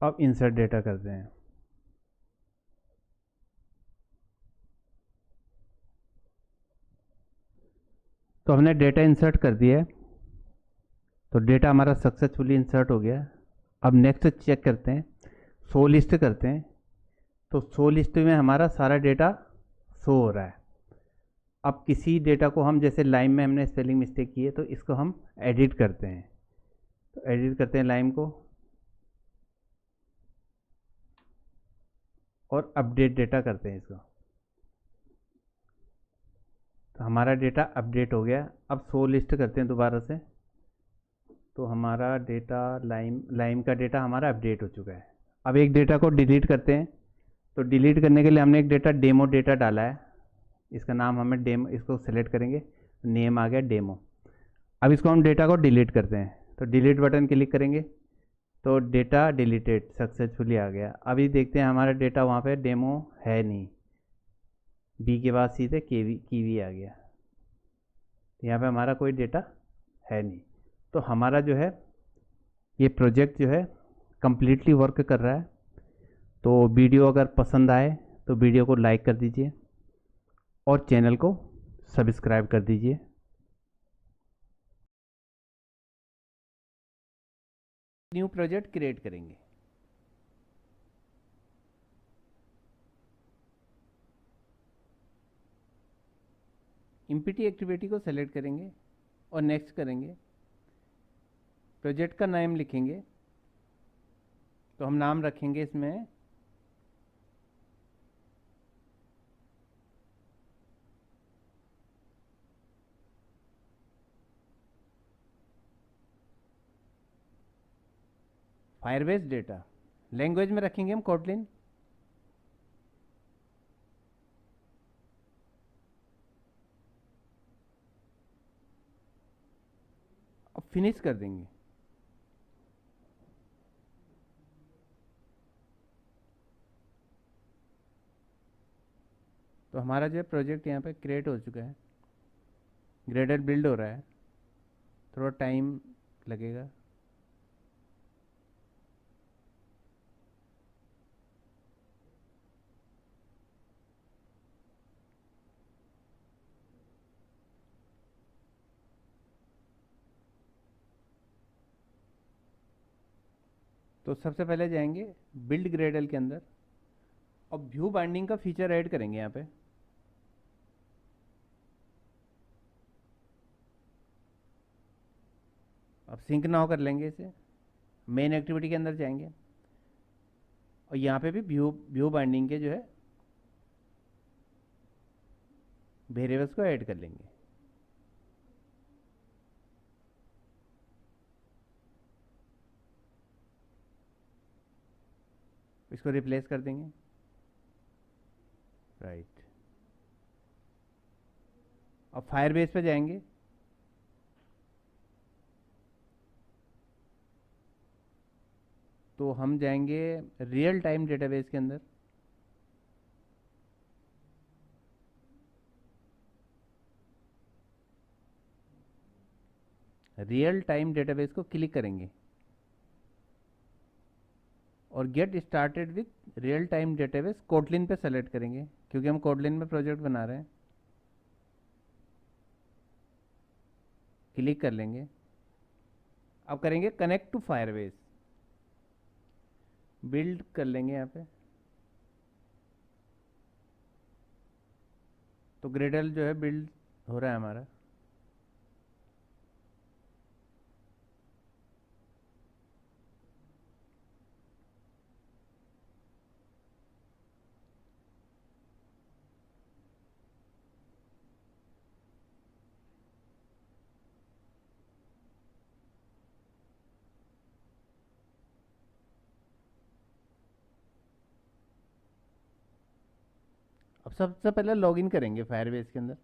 अब insert data करते हैं। तो हमने डेटा इंसर्ट कर दिया है, तो डेटा हमारा सक्सेसफुली इंसर्ट हो गया। अब नेक्स्ट चेक करते हैं, शो लिस्ट करते हैं। तो शो लिस्ट में हमारा सारा डेटा शो हो रहा है। अब किसी डेटा को हम, जैसे लाइम में हमने स्पेलिंग मिस्टेक की है, तो इसको हम एडिट करते हैं। तो एडिट करते हैं लाइम को और अपडेट डेटा करते हैं इसको। तो हमारा डेटा अपडेट हो गया। अब शो लिस्ट करते हैं दोबारा से। तो हमारा डेटा लाइम का डेटा हमारा अपडेट हो चुका है। अब एक डेटा को डिलीट करते हैं। तो डिलीट करने के लिए हमने एक डेटा डेमो डेटा डाला है, इसका नाम हमें डेमो, इसको सेलेक्ट करेंगे, नेम आ गया डेमो। अब इसको हम डेटा को डिलीट करते हैं। तो डिलीट बटन क्लिक करेंगे तो डेटा डिलीटेड सक्सेसफुली आ गया। अभी देखते हैं हमारा डेटा वहाँ पे डेमो है नहीं, बी के बाद सीधे कीवी आ गया। यहाँ पे हमारा कोई डेटा है नहीं। तो हमारा जो है ये प्रोजेक्ट जो है कम्प्लीटली वर्क कर रहा है। तो वीडियो अगर पसंद आए तो वीडियो को लाइक कर दीजिए और चैनल को सब्सक्राइब कर दीजिए। न्यू प्रोजेक्ट क्रिएट करेंगे। इम्पिटी एक्टिविटी को सेलेक्ट करेंगे और नेक्स्ट करेंगे। प्रोजेक्ट का नाम लिखेंगे, तो हम नाम रखेंगे इसमें फायरबेस डेटा। लैंग्वेज में रखेंगे हम कोटलिन। अब फिनिश कर देंगे। तो हमारा जो है प्रोजेक्ट यहाँ पे क्रिएट हो चुका है, ग्रेडर बिल्ड हो रहा है, थोड़ा टाइम लगेगा। तो सबसे पहले जाएंगे बिल्ड ग्रेडल के अंदर और व्यू बाइंडिंग का फीचर ऐड करेंगे यहाँ पे। अब सिंक नाउ कर लेंगे इसे। मेन एक्टिविटी के अंदर जाएंगे और यहाँ पे भी व्यू बाइंडिंग के जो है वेरिएबल्स को ऐड कर लेंगे। इसको रिप्लेस कर देंगे, राइट। अब फायरबेस पे जाएंगे, तो हम जाएंगे रियल टाइम डेटाबेस के अंदर। रियल टाइम डेटाबेस को क्लिक करेंगे और get started with real time database Kotlin पे सेलेक्ट करेंगे, क्योंकि हम कोटलिन में प्रोजेक्ट बना रहे हैं। क्लिक कर लेंगे। अब करेंगे कनेक्ट टू फायरबेस, बिल्ड कर लेंगे यहाँ पे। तो ग्रेडल जो है बिल्ड हो रहा है हमारा। अब सबसे पहले लॉगिन करेंगे फायरबेस के अंदर।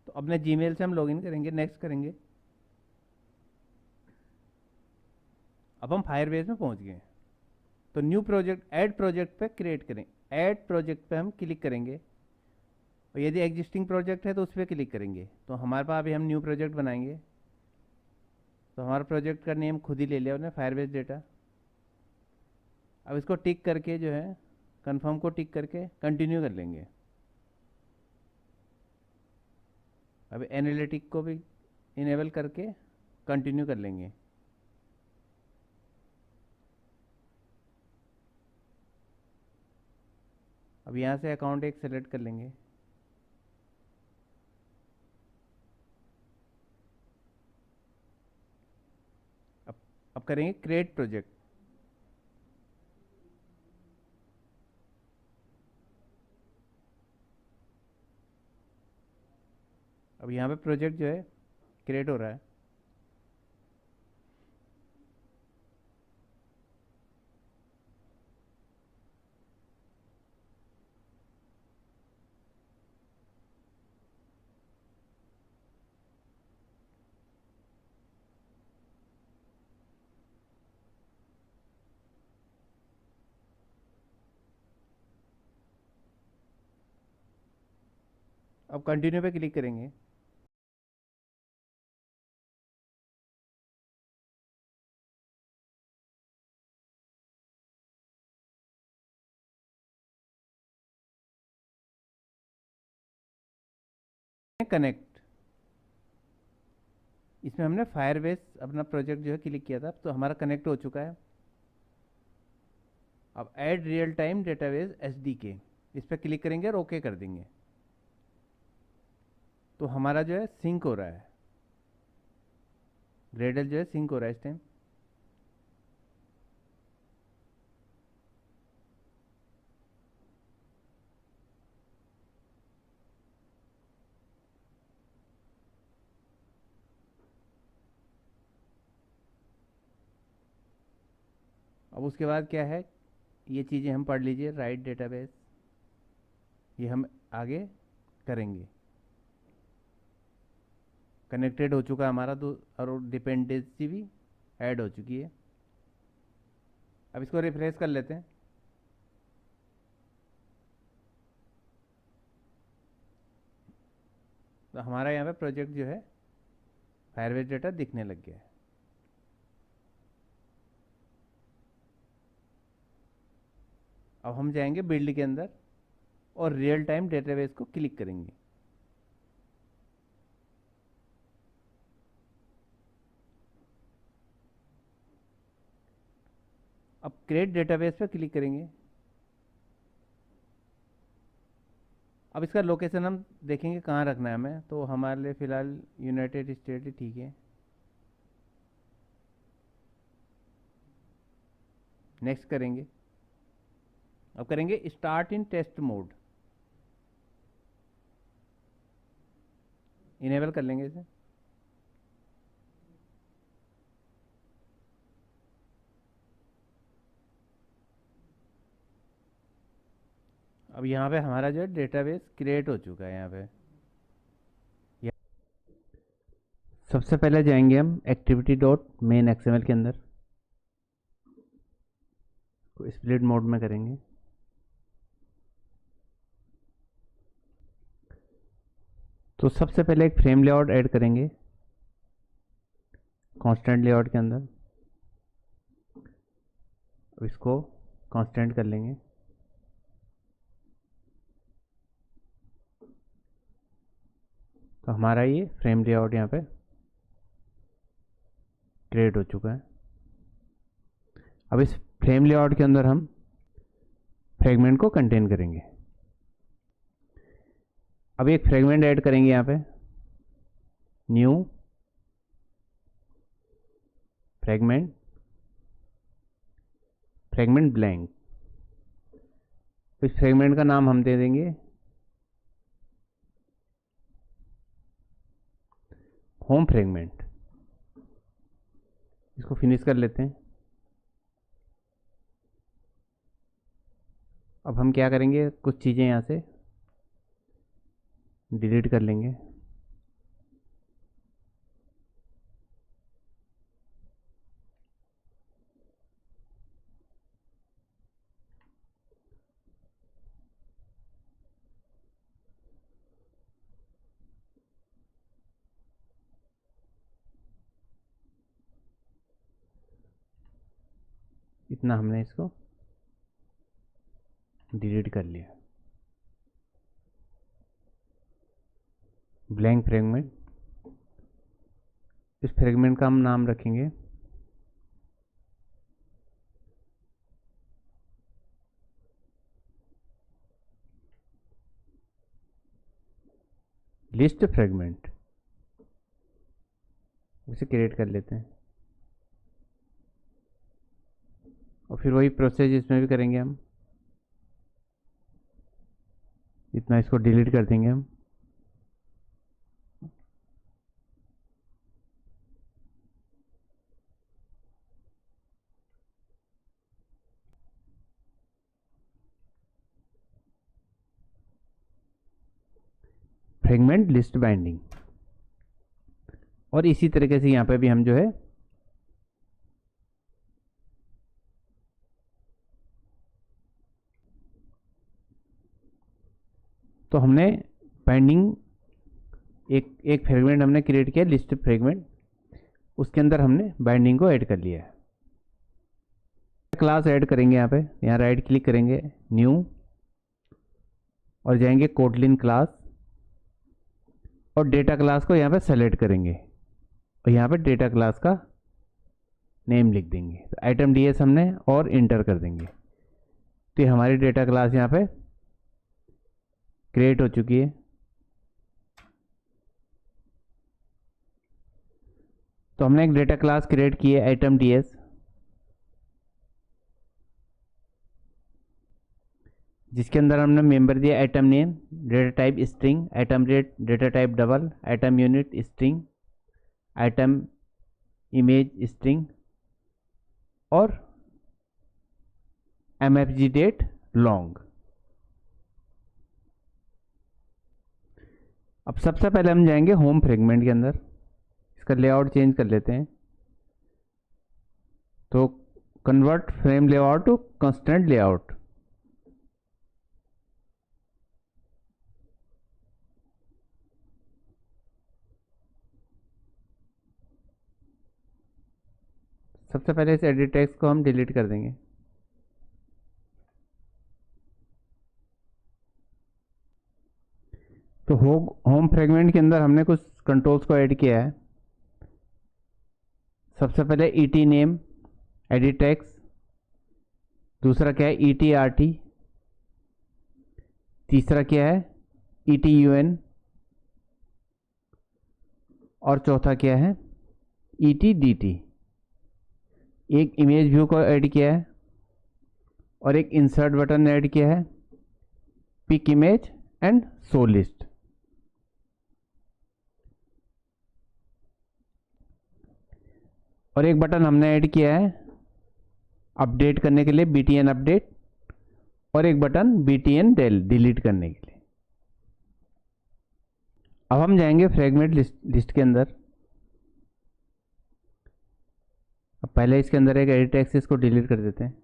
तो अपने जीमेल से हम लॉगिन करेंगे, नेक्स्ट करेंगे। अब हम फायरबेस में पहुंच गए। तो न्यू प्रोजेक्ट, ऐड प्रोजेक्ट पे क्रिएट करें। ऐड प्रोजेक्ट पे हम क्लिक करेंगे और यदि एग्जिस्टिंग प्रोजेक्ट है तो उस पर क्लिक करेंगे। तो हमारे पास अभी हम न्यू प्रोजेक्ट बनाएंगे। तो हमारा प्रोजेक्ट का नेम खुद ही ले लिया उन्होंने, फायरबेस डेटा। अब इसको टिक करके जो है, कंफर्म को टिक करके कंटिन्यू कर लेंगे। अब एनालिटिक को भी इनेबल करके कंटिन्यू कर लेंगे। अब यहाँ से अकाउंट एक सेलेक्ट कर लेंगे। अब करेंगे क्रिएट प्रोजेक्ट। अब यहाँ पे प्रोजेक्ट जो है क्रिएट हो रहा है। अब कंटिन्यू पे क्लिक करेंगे। कनेक्ट, इसमें हमने फायरबेस अपना प्रोजेक्ट जो है क्लिक किया था, तो हमारा कनेक्ट हो चुका है। अब add real time database SDK, इस पर क्लिक करेंगे और ओके कर देंगे। तो हमारा जो है सिंक हो रहा है, ग्रेडल जो है सिंक हो रहा है इस टाइम। अब उसके बाद क्या है, ये चीज़ें हम पढ़ लीजिए। राइट डेटाबेस, ये हम आगे करेंगे। कनेक्टेड हो चुका है हमारा, तो और डिपेंडेंसी भी ऐड हो चुकी है। अब इसको रिफ्रेश कर लेते हैं। तो हमारा यहाँ पे प्रोजेक्ट जो है फायरबेस डेटा दिखने लग गया है। अब हम जाएंगे बिल्ड के अंदर और रियल टाइम डेटाबेस को क्लिक करेंगे। अब क्रिएट डेटाबेस पे क्लिक करेंगे। अब इसका लोकेशन हम देखेंगे कहाँ रखना है हमें, तो हमारे लिए फ़िलहाल यूनाइटेड स्टेट ही ठीक है। नेक्स्ट करेंगे। अब करेंगे start in test mode, enable कर लेंगे इसे। अब यहाँ पे हमारा जो है डेटाबेस क्रिएट हो चुका है। यहाँ पे सबसे पहले जाएंगे हम एक्टिविटी डॉट मेन एक्सएमएल के अंदर, को स्प्लिट मोड में करेंगे। तो सबसे पहले एक फ्रेम लेआउट ऐड करेंगे कांस्टेंट लेआउट के अंदर। इसको कांस्टेंट कर लेंगे। तो हमारा ये फ्रेम लेआउट यहाँ पे क्रिएट हो चुका है। अब इस फ्रेम लेआउट के अंदर हम फ्रेगमेंट को कंटेन करेंगे। अब एक फ्रेगमेंट ऐड करेंगे यहाँ पे, न्यू फ्रेगमेंट, फ्रेगमेंट ब्लैंक। इस फ्रेगमेंट का नाम हम दे देंगे होम फ्रेगमेंट। इसको फिनिश कर लेते हैं। अब हम क्या करेंगे, कुछ चीज़ें यहाँ से डिलीट कर लेंगे। इतना हमने इसको डिलीट कर लिया। ब्लैंक फ्रेगमेंट, इस फ्रेगमेंट का हम नाम रखेंगे लिस्ट फ्रेगमेंट। इसे क्रिएट कर लेते हैं और फिर वही प्रोसेस इसमें भी करेंगे हम। इतना इसको डिलीट कर देंगे हम। फ्रेगमेंट लिस्ट बाइंडिंग, और इसी तरीके से यहाँ पे भी हम जो है तो हमने बाइंडिंग एक फ्रेगमेंट हमने क्रिएट किया लिस्ट फ्रेगमेंट, उसके अंदर हमने बाइंडिंग को ऐड कर लिया है। क्लास ऐड करेंगे यहाँ पे, यहाँ राइट क्लिक करेंगे न्यू और जाएंगे कोटलिन क्लास और डेटा क्लास को यहाँ पे सेलेक्ट करेंगे और यहाँ पे डेटा क्लास का नेम लिख देंगे। तो आइटम डीएस हमने और इंटर कर देंगे। तो ये हमारी डेटा क्लास यहाँ पे क्रिएट हो चुकी है। तो हमने एक डेटा क्लास क्रिएट की है आइटम डीएस, जिसके अंदर हमने मेंबर दिया item name, data type string, item rate, data type double, item unit string, item image string और एमएफजी डेट लॉन्ग। अब सबसे पहले हम जाएंगे होम फ्रेगमेंट के अंदर, इसका लेआउट चेंज कर लेते हैं। तो convert frame layout to constraint layout. सबसे पहले इस एडिट टेक्स्ट को हम डिलीट कर देंगे। तो होम फ्रेगमेंट के अंदर हमने कुछ कंट्रोल्स को ऐड किया है। सबसे पहले ईटी नेम एडिट टेक्स्ट, दूसरा क्या है ईटी आरटी, तीसरा क्या है ईटी यूएन और चौथा क्या है ईटी डीटी। एक इमेज व्यू को ऐड किया है और एक इंसर्ट बटन ऐड किया है, pick image and show list. और एक बटन हमने ऐड किया है अपडेट करने के लिए बीटीएन अपडेट और एक बटन बीटीएन डिलीट करने के लिए। अब हम जाएंगे फ्रेगमेंट लिस्ट के अंदर। अब पहले इसके अंदर एक एडिट एक्सेस को डिलीट कर देते हैं।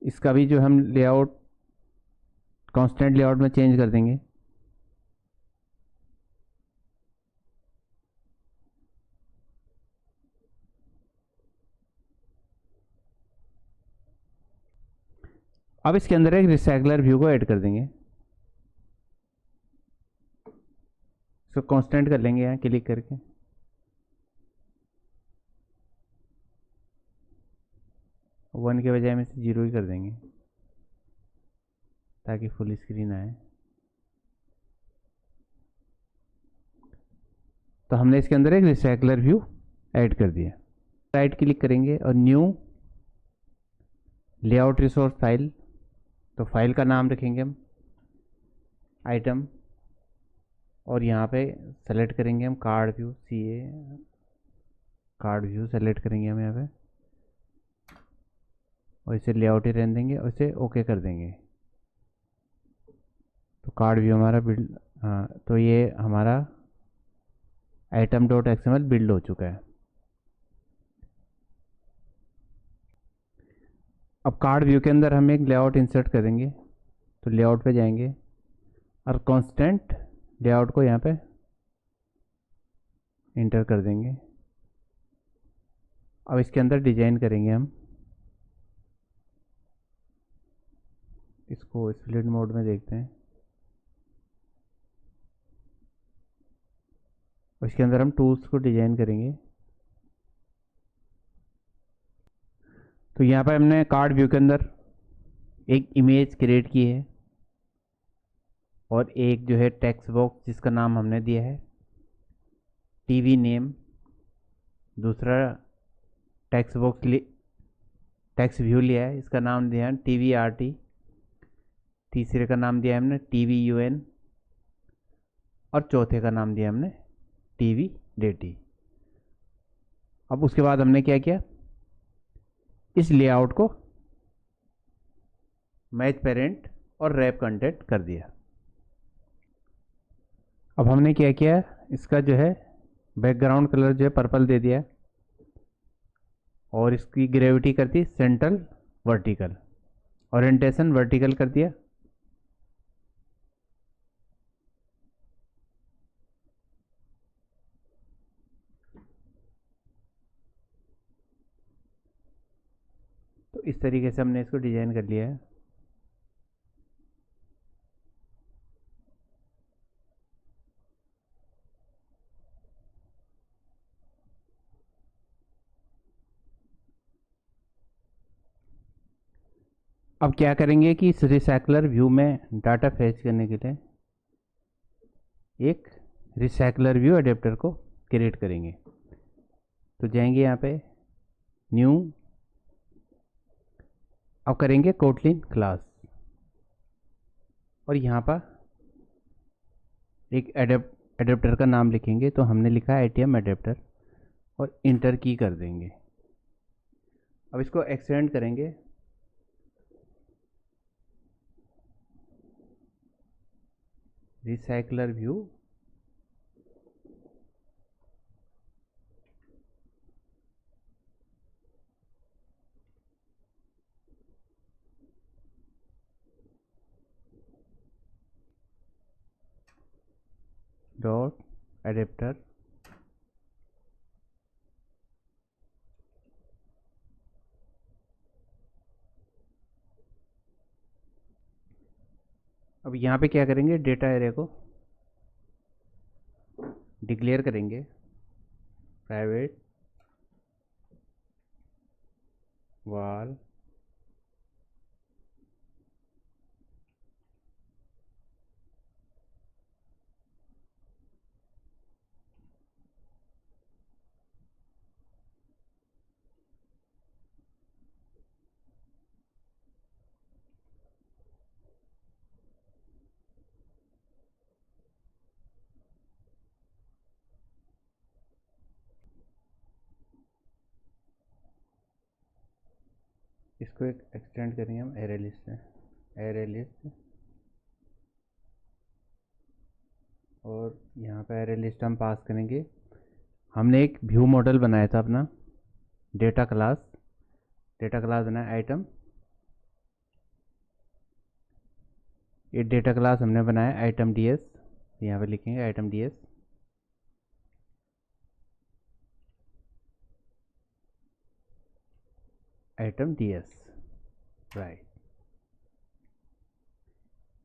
इसका भी जो हम लेआउट कांस्टेंट लेआउट में चेंज कर देंगे। अब इसके अंदर एक रिसाइकलर व्यू को ऐड कर देंगे। इसको कांस्टेंट कर लेंगे यहाँ क्लिक करके। वन के बजाय में से 0 ही कर देंगे ताकि फुल स्क्रीन आए। तो हमने इसके अंदर एक रिसाइकलर व्यू ऐड कर दिया। राइट क्लिक करेंगे और न्यू लेआउट रिसोर्स फाइल, तो फाइल का नाम रखेंगे हम आइटम और यहाँ पे सेलेक्ट करेंगे हम card view, card view select करेंगे हम यहाँ पे और इसे लेआउट ही रहने देंगे और इसे ओके कर देंगे। तो कार्ड व्यू हमारा बिल्ड, हाँ तो ये हमारा आइटम डॉट एक्सएमएल बिल्ड हो चुका है। अब कार्ड व्यू के अंदर हम एक लेआउट इंसर्ट करेंगे। तो लेआउट पे जाएंगे और कांस्टेंट लेआउट को यहाँ पे इंटर कर देंगे। अब इसके अंदर डिजाइन करेंगे हम, इसको स्प्लिट मोड में देखते हैं। और इसके अंदर हम टूल्स को डिजाइन करेंगे। तो यहाँ पर हमने कार्ड व्यू के अंदर एक इमेज क्रिएट की है और एक जो है टेक्स्ट बॉक्स जिसका नाम हमने दिया है टीवी नेम, दूसरा टेक्स्ट व्यू लिया है, इसका नाम दिया है टीवी आरटी, तीसरे का नाम दिया है हमने टीवी यूएन और चौथे का नाम दिया हमने टीवी डेटी। अब उसके बाद हमने क्या किया, इस लेआउट को मैच पेरेंट और रैप कंटेंट कर दिया। अब हमने क्या किया, इसका जो है बैकग्राउंड कलर जो है पर्पल दे दिया और इसकी ग्रेविटी कर the central vertical, orientation vertical कर दिया। तो इस तरीके से हमने इसको डिजाइन कर लिया है। अब क्या करेंगे कि इस रिसाइकलर व्यू में डाटा फेच करने के लिए एक रिसाइकलर व्यू अडेप्टर को क्रिएट करेंगे। तो जाएंगे यहाँ पे न्यू, अब करेंगे कोटलिन क्लास और यहाँ पर एक एडेप्टर का नाम लिखेंगे। तो हमने लिखा है ATM एडेप्टर और इंटर की कर देंगे। अब इसको एक्सटेंड करेंगे, रिसाइकलर व्यू डॉट एडेप्टर अब यहाँ पे क्या करेंगे, डेटा एरे को डिक्लेयर करेंगे प्राइवेट वाल इसको एक एक्सटेंड करेंगे हम एरे लिस्ट में, एरे लिस्ट, और यहाँ पे एरे लिस्ट हम पास करेंगे। हमने एक व्यू मॉडल बनाया था अपना डेटा क्लास बनाया आइटम, ये डेटा क्लास हमने बनाया आइटम DS, यहाँ पे लिखेंगे item DS। Item DS right.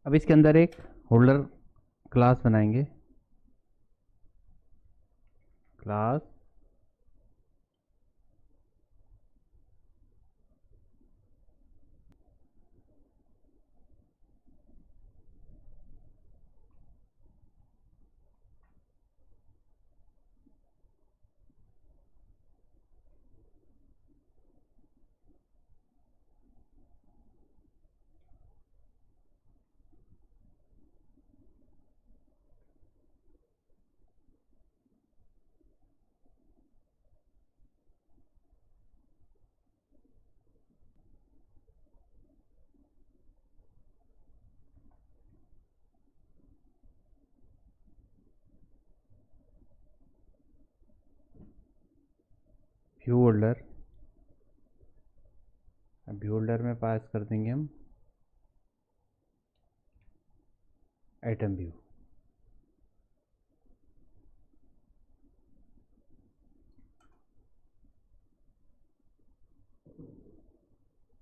अब इसके अंदर एक होल्डर क्लास बनाएंगे, class view holder, view holder में पास कर देंगे हम आइटम व्यू।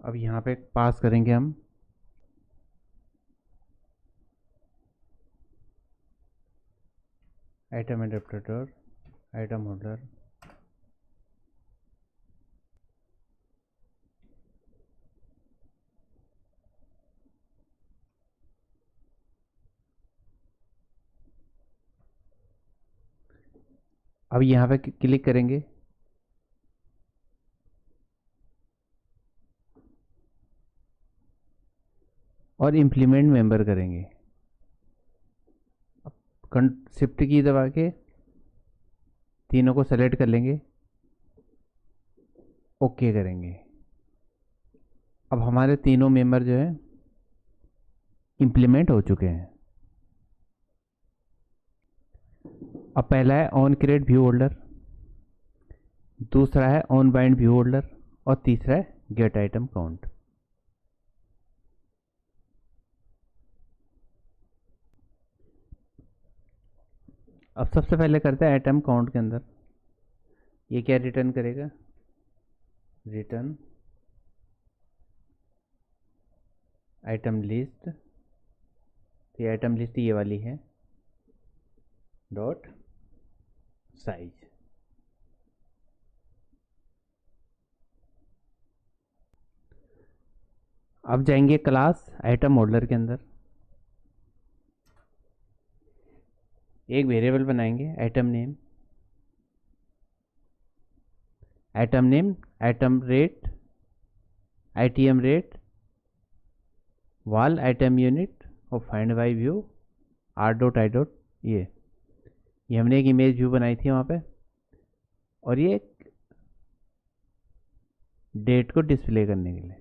अब यहाँ पे पास करेंगे हम आइटम एडेप्टर, आइटम होल्डर, अब यहाँ पे क्लिक करेंगे और इम्प्लीमेंट मेंबर करेंगे। शिफ्ट की दबा के तीनों को सेलेक्ट कर लेंगे, ओके करेंगे। अब हमारे तीनों मेंबर जो है इम्प्लीमेंट हो चुके हैं। अब पहला है ऑन क्रिएट व्यू होल्डर, दूसरा है ऑन बाइंड व्यू होल्डर और तीसरा है गेट आइटम काउंट। अब सबसे पहले करते हैं आइटम काउंट के अंदर ये क्या रिटर्न करेगा, रिटर्न आइटम लिस्ट। ये आइटम लिस्ट ये वाली है, डॉट साइज। अब जाएंगे क्लास आइटम होल्डर के अंदर, एक वेरिएबल बनाएंगे item name, item rate, ITM rate, वाल आइटम यूनिट और find by view R dot I dot. ये हमने एक इमेज व्यू बनाई थी वहाँ पे, और ये डेट को डिस्प्ले करने के लिए।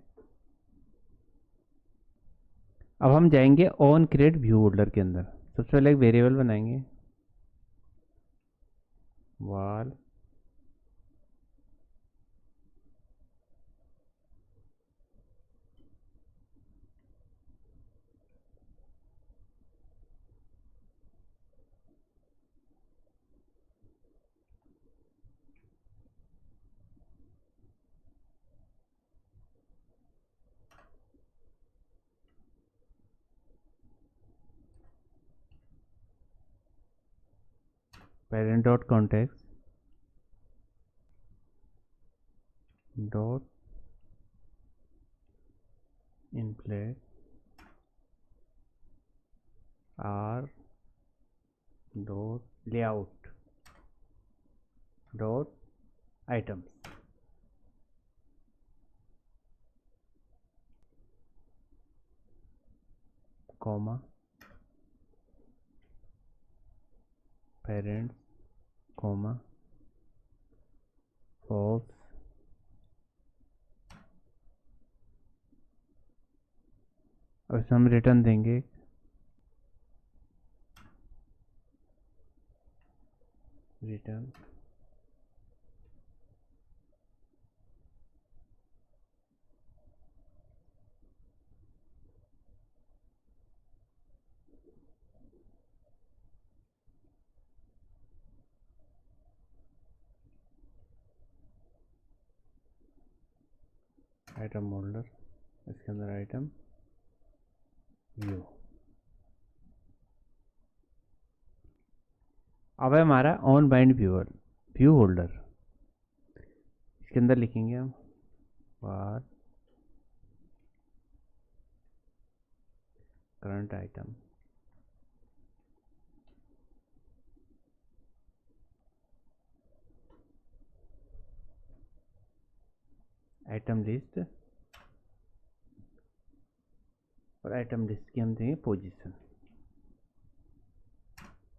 अब हम जाएंगे ऑन क्रिएट व्यू होल्डर के अंदर, सबसे पहले एक वेरिएबल बनाएंगे val parent dot context dot inflate R dot layout dot items, comma parents, comma false. और इसमें हम रिटर्न देंगे रिटर्न आइटम होल्डर, इसके अंदर आइटम व्यू। अब है हमारा ऑन बाइंड व्यू होल्डर, इसके अंदर लिखेंगे हम वार करंट आइटम, आइटम लिस्ट, और आइटम लिस्ट की हम देंगे पोजीशन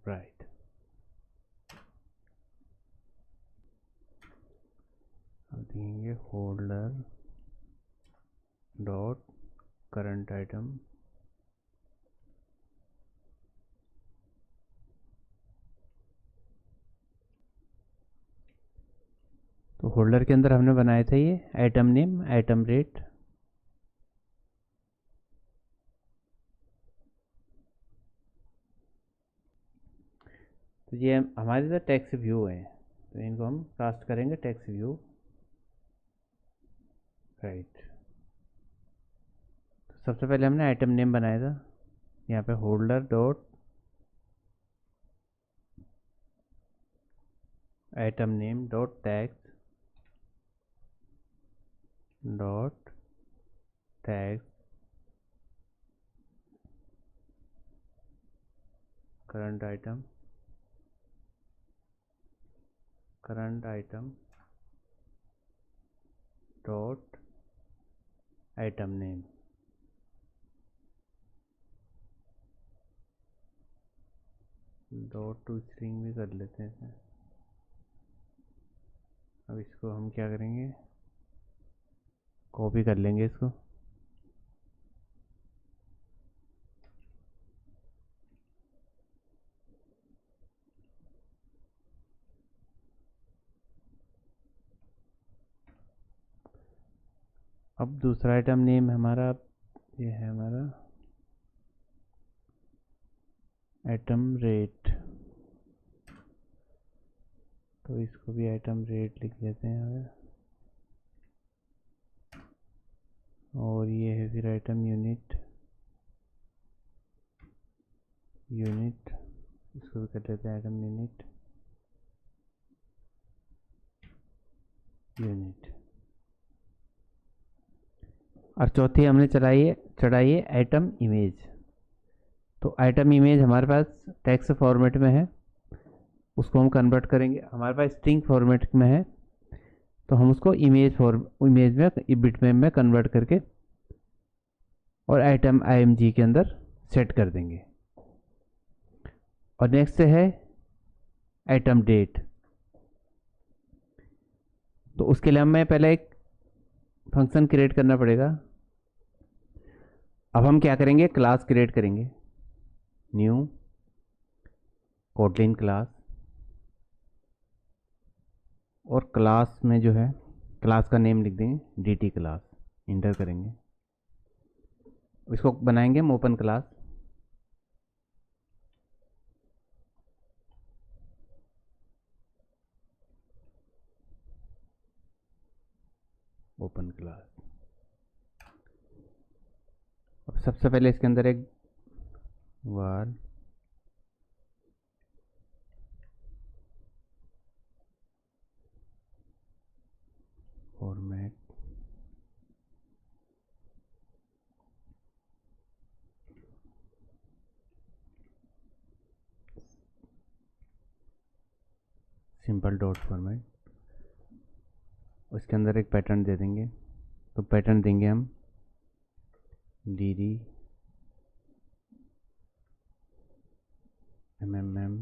राइट। अब देंगे होल्डर डॉट करंट आइटम, तो होल्डर के अंदर हमने बनाया था ये आइटम नेम, आइटम रेट, तो ये हमारे तो टेक्स्ट व्यू है, तो इनको हम कास्ट करेंगे टेक्स्ट व्यू राइट। सबसे पहले हमने आइटम नेम बनाया था, यहाँ पे holder dot item name dot tags dot tags current item dot item name. Dot to string भी कर लेते हैं इसे। अब इसको हम क्या करेंगे, कॉपी कर लेंगे इसको। अब दूसरा आइटम नेम हमारा, ये है हमारा आइटम रेट, तो इसको भी आइटम रेट लिख लेते हैं यहाँ पे। और ये है फिर आइटम यूनिट, इसको भी कर लेते हैं आइटम यूनिट। और चौथी हमने चढ़ाई है आइटम इमेज। तो आइटम इमेज हमारे पास टेक्स्ट फॉर्मेट में है, उसको हम कन्वर्ट करेंगे। हमारे पास स्ट्रिंग फॉर्मेट में है, तो हम उसको इमेज में बिटमैप में कन्वर्ट करके और आइटम img के अंदर सेट कर देंगे। और नेक्स्ट है आइटम डेट। तो उसके लिए हमें पहले एक फंक्शन क्रिएट करना पड़ेगा। अब हम क्या करेंगे, क्लास क्रिएट करेंगे, न्यू कोटलिन क्लास। और क्लास में जो है क्लास का नेम लिख देंगे dt क्लास, इंटर करेंगे। इसको बनाएंगे हम ओपन क्लास। Open class. अब सबसे पहले इसके अंदर एक वार फॉर्मेट सिंपल डॉट फॉर्मेट, उसके अंदर एक पैटर्न दे देंगे। तो पैटर्न देंगे हम dd mmm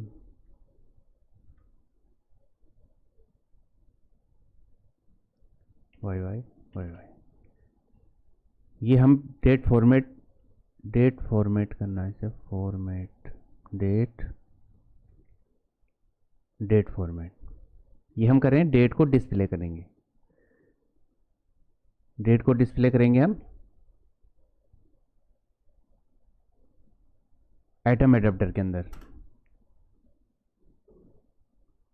yy। ये हम डेट फॉर्मेट करना है इसे, फॉर्मेट डेट फॉर्मेट। ये हम करें डेट को डिस्प्ले करेंगे, हम आइटम एडाप्टर के अंदर।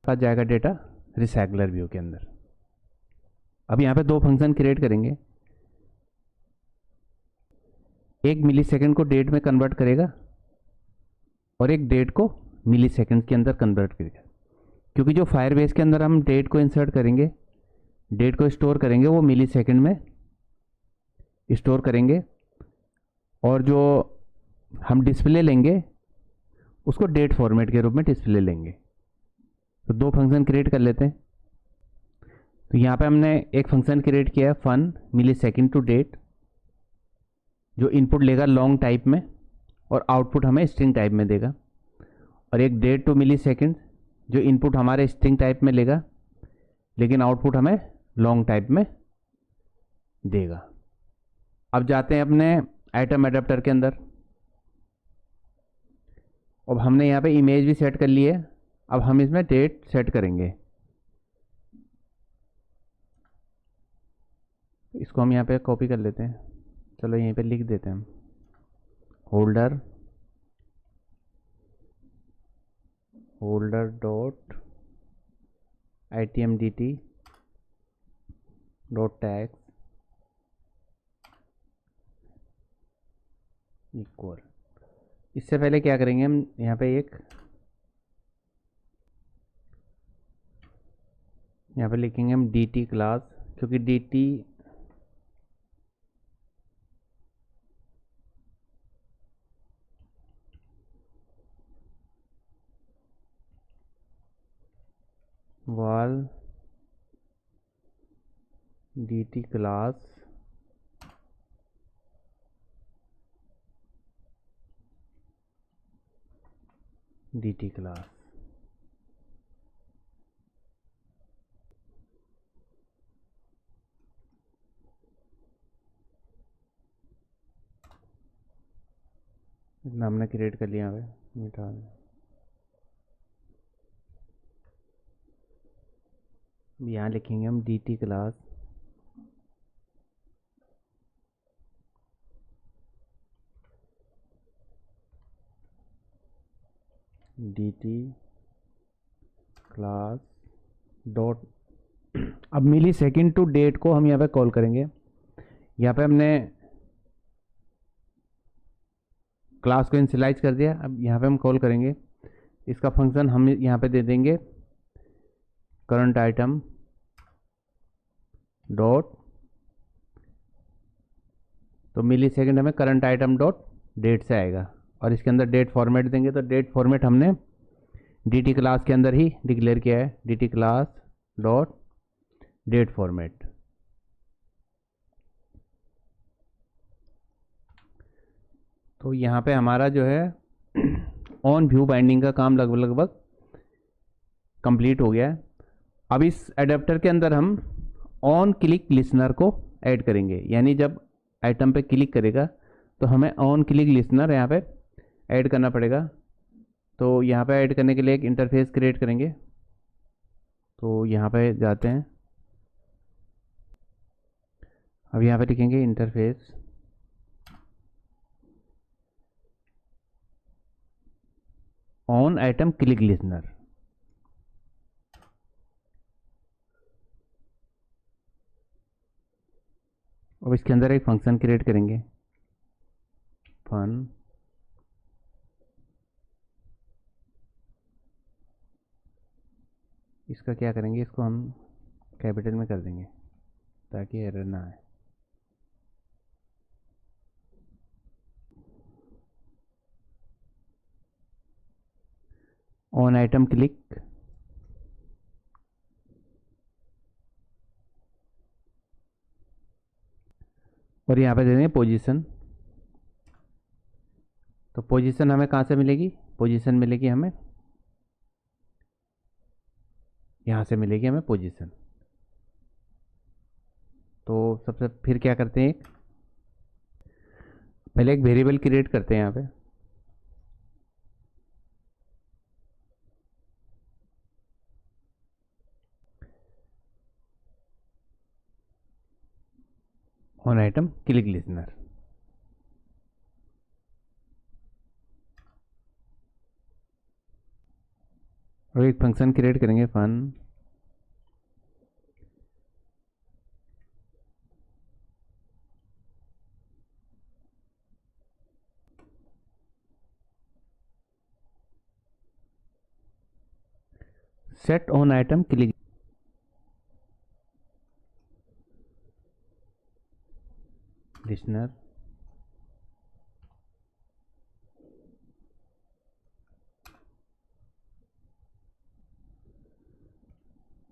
पास जाएगा डेटा रिसाइकलर व्यू के अंदर। अब यहाँ पे दो फंक्शन क्रिएट करेंगे, एक मिली सेकेंड को डेट में कन्वर्ट करेगा और एक डेट को मिली सेकेंड के अंदर कन्वर्ट करेगा। क्योंकि जो फायरबेस के अंदर हम डेट को इंसर्ट करेंगे, डेट को स्टोर करेंगे, वो मिली सेकेंड में स्टोर करेंगे, और जो हम डिस्प्ले लेंगे उसको डेट फॉर्मेट के रूप में डिस्प्ले लेंगे। तो दो फंक्शन क्रिएट कर लेते हैं। तो यहाँ पे हमने एक फंक्शन क्रिएट किया है fun millisecond to date, जो इनपुट लेगा लॉन्ग टाइप में और आउटपुट हमें स्ट्रिंग टाइप में देगा। और एक डेट टू मिली सेकेंड, जो इनपुट हमारे स्ट्रिंग टाइप में लेगा लेकिन आउटपुट हमें लॉन्ग टाइप में देगा। अब जाते हैं अपने आइटम एडाप्टर के अंदर। अब हमने यहाँ पे इमेज भी सेट कर ली है, अब हम इसमें डेट सेट करेंगे। इसको हम यहाँ पे कॉपी कर लेते हैं, चलो यहीं पे लिख देते हैं हम holder dot itmdt dot tags equal. इससे पहले क्या करेंगे हम, यहाँ पे यहाँ पे लिखेंगे हम dt क्लास, क्योंकि dt वाल dt क्लास dt क्लास। इतना हमने क्रिएट कर लिया, यहाँ पे मिटा दें। यहाँ लिखेंगे हम dt class dt class dot. अब मिली सेकेंड टू डेट को हम यहाँ पे कॉल करेंगे। यहाँ पे हमने क्लास को इनिशियलाइज कर दिया, अब यहाँ पे हम कॉल करेंगे इसका फंक्शन। हम यहाँ पे दे देंगे करंट आइटम डॉट, तो मिली सेकेंड हमें करंट आइटम डॉट डेट से आएगा, और इसके अंदर डेट फॉर्मेट देंगे। तो डेट फॉर्मेट हमने dt क्लास के अंदर ही डिक्लेयर किया है, dt class dot date format. तो यहाँ पे हमारा जो है ऑन व्यू बाइंडिंग का काम लगभग कंप्लीट हो गया है। अब इस एडेप्टर के अंदर हम ऑन क्लिक लिसनर को ऐड करेंगे, यानी जब आइटम पे क्लिक करेगा तो हमें ऑन क्लिक लिसनर यहाँ पे ऐड करना पड़ेगा। तो यहाँ पे ऐड करने के लिए एक इंटरफेस क्रिएट करेंगे। तो यहाँ पे जाते हैं, अब यहाँ पे लिखेंगे interface on item click listener. अब इसके अंदर एक फंक्शन क्रिएट करेंगे, फन। इसका क्या करेंगे, इसको हम कैपिटल में कर देंगे ताकि एरर ना आए। ऑन आइटम क्लिक, और यहाँ पे दे देंगे पोजीशन। तो पोजीशन हमें कहाँ से मिलेगी, पोजीशन मिलेगी हमें यहाँ से मिलेगी हमें पोजीशन। तो सबसे फिर क्या करते हैं, पहले एक वेरिएबल क्रिएट करते हैं यहाँ पे। ऑन आइटम क्लिक लिसनर, और एक फंक्शन क्रिएट करेंगे fun. Set on item click listener,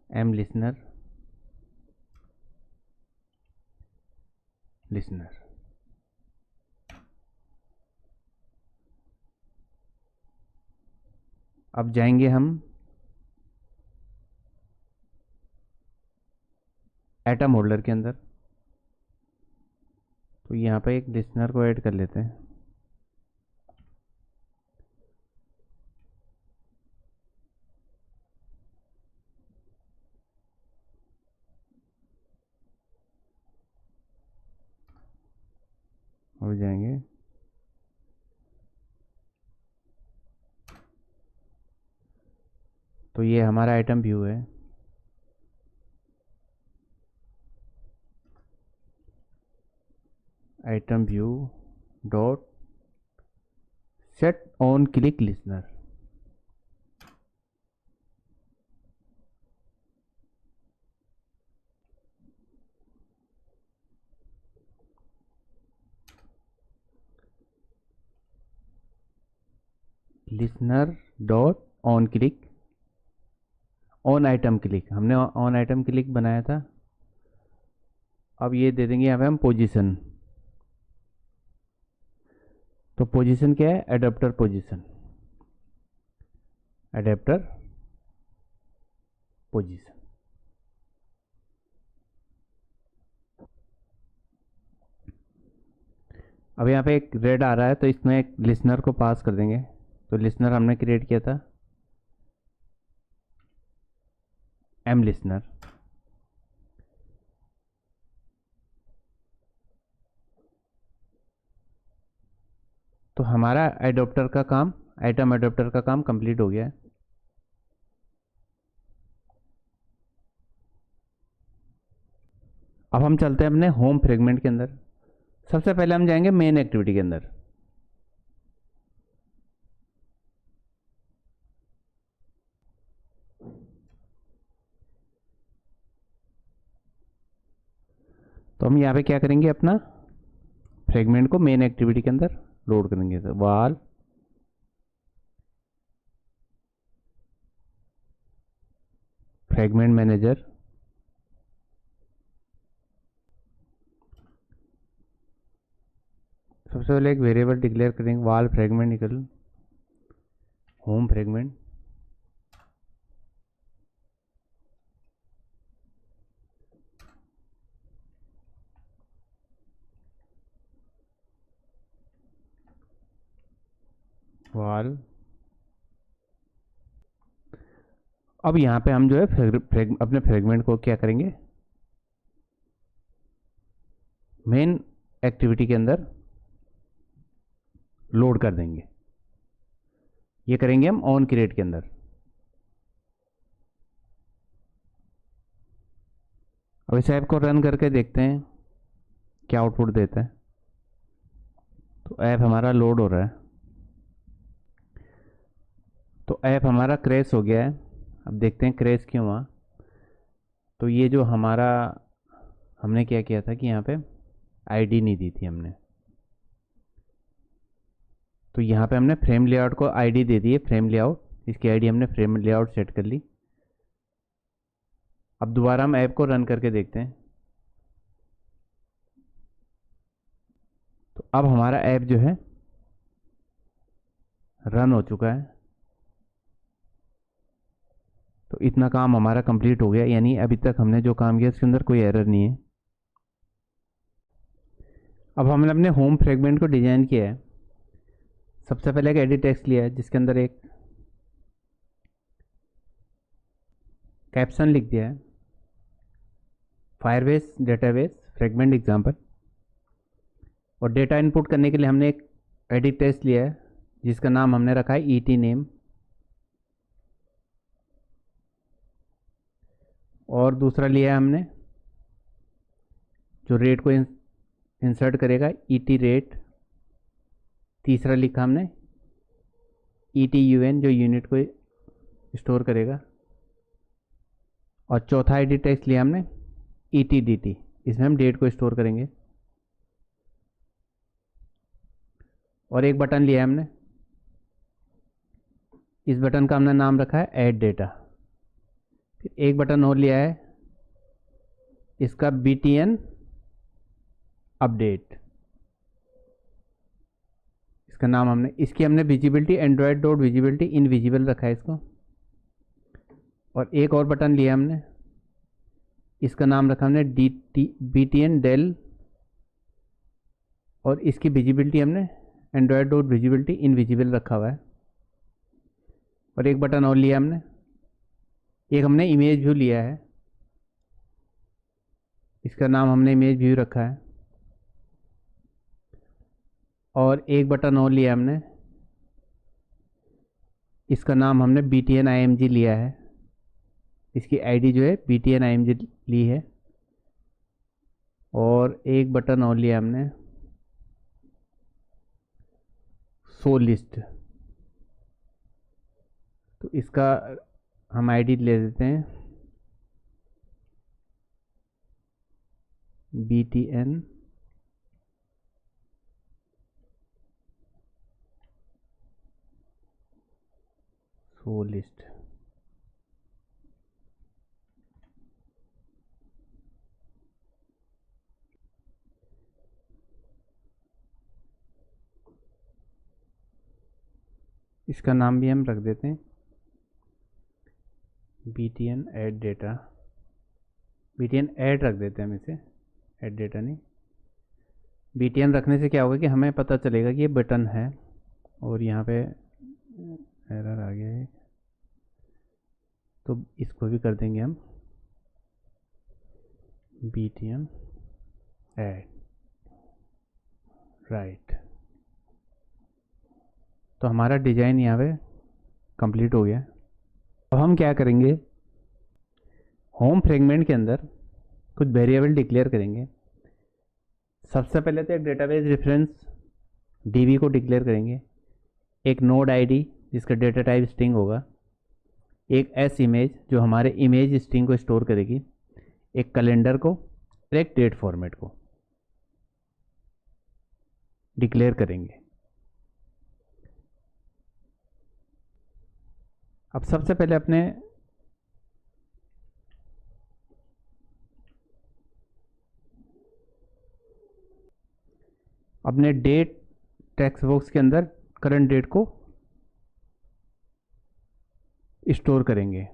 M listener listener. अब जाएंगे हम एटम होल्डर के अंदर। तो यहाँ पे एक लिसनर को ऐड कर लेते हैं। हो जाएंगे, तो ये हमारा आइटम व्यू है। Item view dot set on click listener. Listener dot on click, on item click, हमने ऑन आइटम क्लिक बनाया था। अब ये दे देंगे यहाँ पे हम पोजीशन। तो पोजीशन क्या है? Adapter position, adapter position. अब यहाँ पे एक रेड आ रहा है तो इसमें एक लिसनर को पास कर देंगे। तो लिसनर हमने क्रिएट किया था एम लिसनर। तो हमारा एडोप्टर का काम, आइटम एडोप्टर का काम कंप्लीट हो गया है। अब हम चलते हैं अपने होम फ्रेगमेंट के अंदर। सबसे पहले हम जाएंगे मेन एक्टिविटी के अंदर। तो हम यहाँ पे क्या करेंगे, अपना फ्रेगमेंट को मेन एक्टिविटी के अंदर लोड करेंगे। तो वाल फ्रेगमेंट मैनेजर, सबसे पहले एक वेरिएबल डिक्लेयर करेंगे वाल फ्रेगमेंट इक्वल होम फ्रेगमेंट। वाल, अब यहाँ पे हम जो है अपने फ्रेगमेंट को क्या करेंगे, मेन एक्टिविटी के अंदर लोड कर देंगे। ये करेंगे हम ऑन क्रिएट के अंदर। अब इस ऐप को रन करके देखते हैं क्या आउटपुट देता है। तो ऐप हमारा लोड हो रहा है। तो ऐप हमारा क्रैश हो गया है। अब देखते हैं क्रैश क्यों हुआ। तो ये जो हमारा, हमने क्या किया था कि यहाँ पे आईडी नहीं दी थी हमने। तो यहाँ पे हमने फ्रेम लेआउट को आईडी दे दी है, फ्रेम लेआउट, इसकी आईडी हमने फ्रेम लेआउट सेट कर ली। अब दोबारा हम ऐप को रन करके देखते हैं। तो अब हमारा ऐप जो है रन हो चुका है। तो इतना काम हमारा कंप्लीट हो गया, यानी अभी तक हमने जो काम किया उसके अंदर कोई एरर नहीं है। अब हमने अपने होम फ्रेगमेंट को डिजाइन किया है। सबसे पहले एक एडिट टेक्स्ट लिया है जिसके अंदर एक कैप्शन लिख दिया है, फायरबेस डेटाबेस फ्रेगमेंट एग्जांपल। और डेटा इनपुट करने के लिए हमने एक एडिट टेक्स्ट लिया है जिसका नाम हमने रखा है ईटी नेम। और दूसरा लिया है हमने जो रेट को इंसर्ट करेगा, ईटी रेट। तीसरा लिखा हमने ईटी यूएन जो यूनिट को स्टोर करेगा। और चौथा एडिट टेक्स्ट लिया हमने ईटी डीटी, इसमें हम डेट को स्टोर करेंगे। और एक बटन लिया है हमने, इस बटन का हमने नाम रखा है ऐड डेटा। फिर एक बटन और लिया है, इसका बीटीएन अपडेट, इसका नाम हमने, इसकी हमने visibility Android dot visibility invisible रखा है इसको। और एक और बटन लिया हमने, इसका नाम रखा हमने बीटीएन डेल, और इसकी विजिबिलिटी हमने एंड्रॉयड डॉट विजिबिलिटी इनविजिबल रखा हुआ है। और एक बटन और लिया हमने, एक हमने इमेज व्यू लिया है, इसका नाम हमने इमेज व्यू रखा है। और एक बटन और लिया हमने, इसका नाम हमने BTN IMG लिया है, इसकी आईडी जो है BTN IMG ली है। और एक बटन और लिया हमने सो लिस्ट, तो इसका हम आईडी ले देते हैं btn सो लिस्ट। इसका नाम भी हम रख देते हैं btn add data, btn add रख देते हैं हम इसे, ऐड डेटा नहीं। btn रखने से क्या होगा कि हमें पता चलेगा कि ये बटन है, और यहाँ पे एरर आ गया है, तो इसको भी कर देंगे हम btn ऐड राइट। तो हमारा डिज़ाइन यहाँ पे कंप्लीट हो गया। अब हम क्या करेंगे, होम फ्रेगमेंट के अंदर कुछ वेरिएबल डिक्लेयर करेंगे। सबसे पहले तो एक डेटाबेस रेफरेंस डीबी को डिक्लेयर करेंगे, एक नोड आईडी जिसका डेटा टाइप स्ट्रिंग होगा, एक एस इमेज जो हमारे इमेज स्ट्रिंग को स्टोर करेगी, एक कैलेंडर को, एक डेट फॉर्मेट को डिक्लेयर करेंगे। अब सबसे पहले अपने डेट टेक्स्ट बॉक्स के अंदर करंट डेट को स्टोर करेंगे।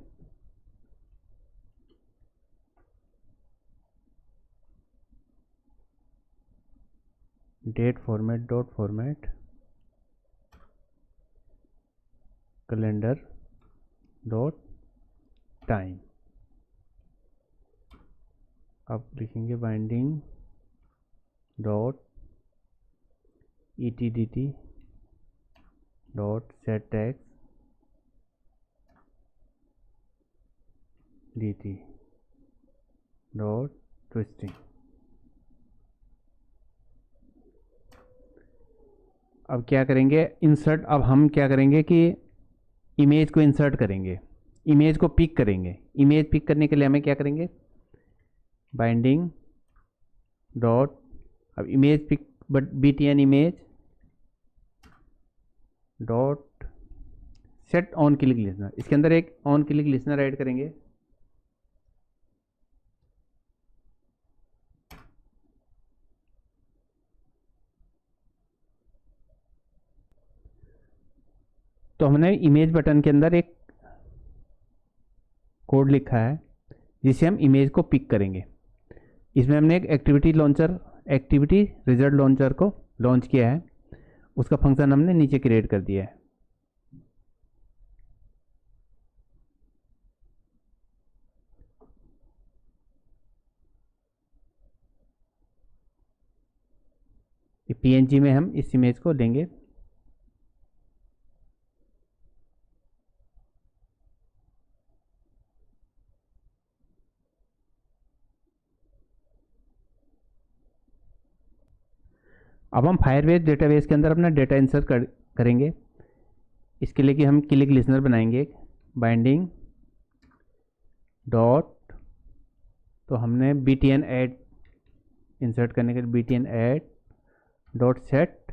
Date format dot format calendar dot time. अब लिखेंगे binding dot etdt dot set text dt dot twisting. अब क्या करेंगे, इंसर्ट। अब हम क्या करेंगे कि इमेज को इंसर्ट करेंगे, इमेज को पिक करेंगे। इमेज पिक करने के लिए हमें क्या करेंगे, बाइंडिंग डॉट, अब image pick but btn image dot set on click listener. इसके अंदर एक ऑन क्लिक लिसनर ऐड करेंगे। तो हमने इमेज बटन के अंदर एक कोड लिखा है जिसे हम इमेज को पिक करेंगे। इसमें हमने एक activity launcher, activity result launcher को लॉन्च किया है, उसका फंक्शन हमने नीचे क्रिएट कर दिया है। PNG में हम इस इमेज को लेंगे। अब हम फायरबेस डेटाबेस के अंदर अपना डेटा इंसर्ट करेंगे। इसके लिए कि हम क्लिक लिसनर बनाएंगे, बाइंडिंग डॉट, तो हमने btn ऐड इंसर्ट करने के लिए btn add dot set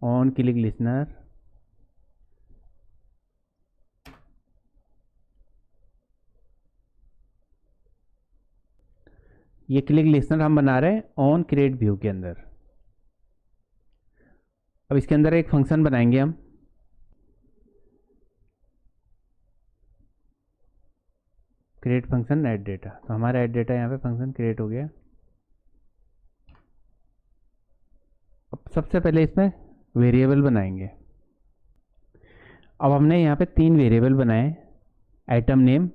on click listener, ये क्लिक लिसनर हम बना रहे हैं ऑन क्रिएट व्यू के अंदर। अब इसके अंदर एक फंक्शन बनाएंगे हम, क्रिएट फंक्शन ऐड डेटा। तो हमारा ऐड डेटा यहाँ पे फंक्शन क्रिएट हो गया। अब सबसे पहले इसमें वेरिएबल बनाएंगे। अब हमने यहाँ पे 3 वेरिएबल बनाए। आइटम नेम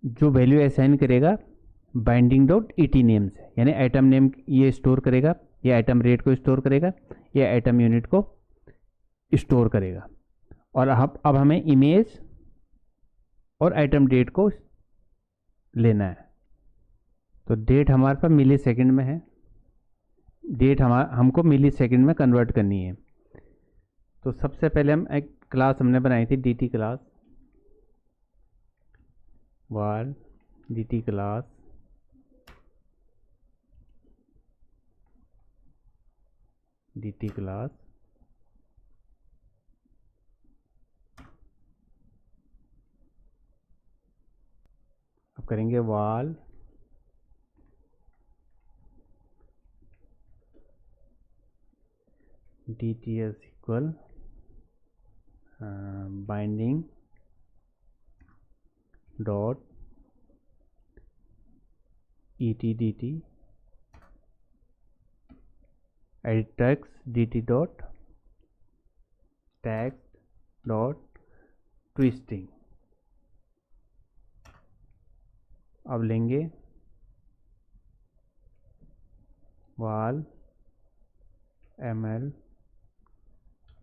जो वैल्यू असाइन करेगा बाइंडिंग डॉट ईटी नेम से, यानी आइटम नेम ये स्टोर करेगा, ये आइटम रेट को स्टोर करेगा, ये आइटम यूनिट को स्टोर करेगा। और अब हमें इमेज और आइटम डेट को लेना है। तो डेट हमारे पास मिली सेकेंड में है, डेट हमको मिली सेकेंड में कन्वर्ट करनी है। तो सबसे पहले हम एक क्लास हमने बनाई थी dt क्लास, वाल dt क्लास अब करेंगे वाल dts equal binding dot etdt edit text dt dot text dot twisting. अब लेंगे वाल ml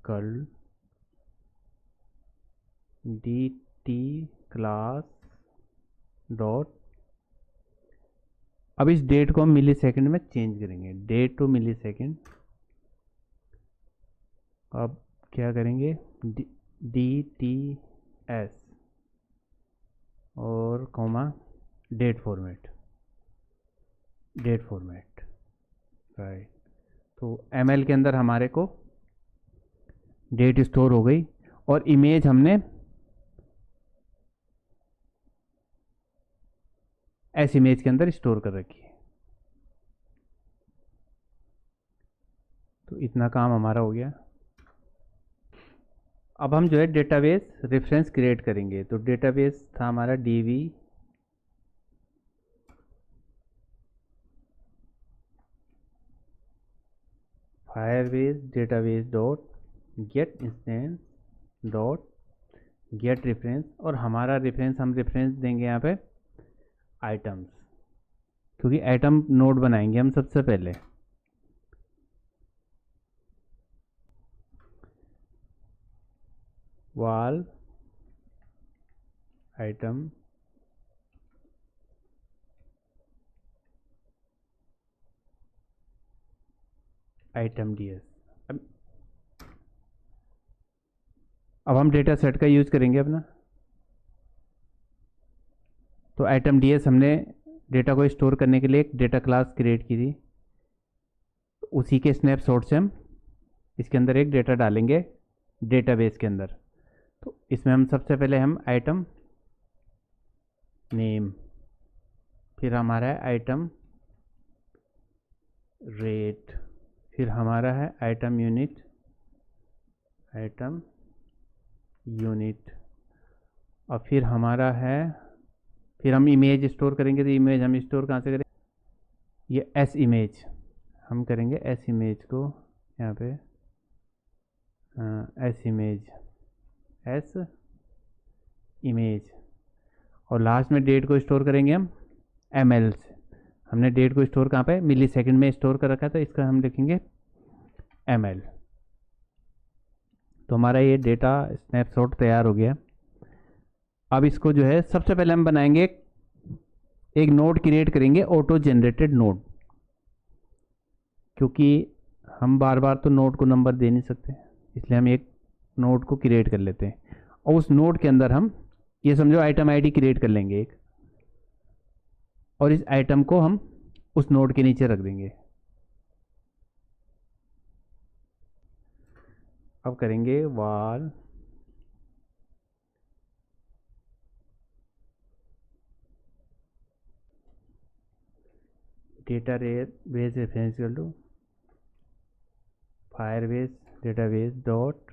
curl dt class dot, अब इस डेट को हम मिली सेकेंड में चेंज करेंगे, डेट टू मिली सेकेंड। अब क्या करेंगे dts और कॉमा डेट फॉर्मेट राइट। तो ml के अंदर हमारे को डेट स्टोर हो गई और इमेज हमने एस इमेज के अंदर स्टोर कर रखी है। तो इतना काम हमारा हो गया। अब हम जो है डेटाबेस रेफरेंस क्रिएट करेंगे। तो डेटाबेस था हमारा db Firebase database dot get instance dot gate reference, और हमारा रेफरेंस हम रेफरेंस देंगे यहाँ पे आइटम्स, क्योंकि आइटम नोड बनाएंगे हम सबसे पहले। वाल आइटम ds। अब हम डेटा सेट का यूज करेंगे अपना। तो आइटम ds हमने डेटा को स्टोर करने के लिए एक डेटा क्लास क्रिएट की थी, तो उसी के स्नैपशॉट से हम इसके अंदर एक डेटा डालेंगे डेटाबेस के अंदर। तो इसमें हम सबसे पहले हम आइटम नेम, फिर हमारा है आइटम रेट, फिर हमारा है आइटम यूनिट और फिर हमारा है, फिर हम इमेज स्टोर करेंगे। तो इमेज हम स्टोर कहाँ से करें, ये एस इमेज हम करेंगे, एस इमेज को यहाँ पे एस इमेज और लास्ट में डेट को स्टोर करेंगे हम ml से। हमने डेट को स्टोर कहाँ पे, मिली सेकेंड में स्टोर कर रखा है, तो इसका हम लिखेंगे ml। तो हमारा ये डेटा स्नैपशॉट तैयार हो गया। अब इसको जो है सबसे पहले हम बनाएंगे एक नोड क्रिएट करेंगे, ऑटो जनरेटेड नोड, क्योंकि हम बार बार तो नोड को नंबर दे नहीं सकते, इसलिए हम एक नोड को क्रिएट कर लेते हैं। और उस नोड के अंदर हम ये समझो आइटम आईडी क्रिएट कर लेंगे एक, और इस आइटम को हम उस नोड के नीचे रख देंगे। अब करेंगे val database reference equal to Firebase database dot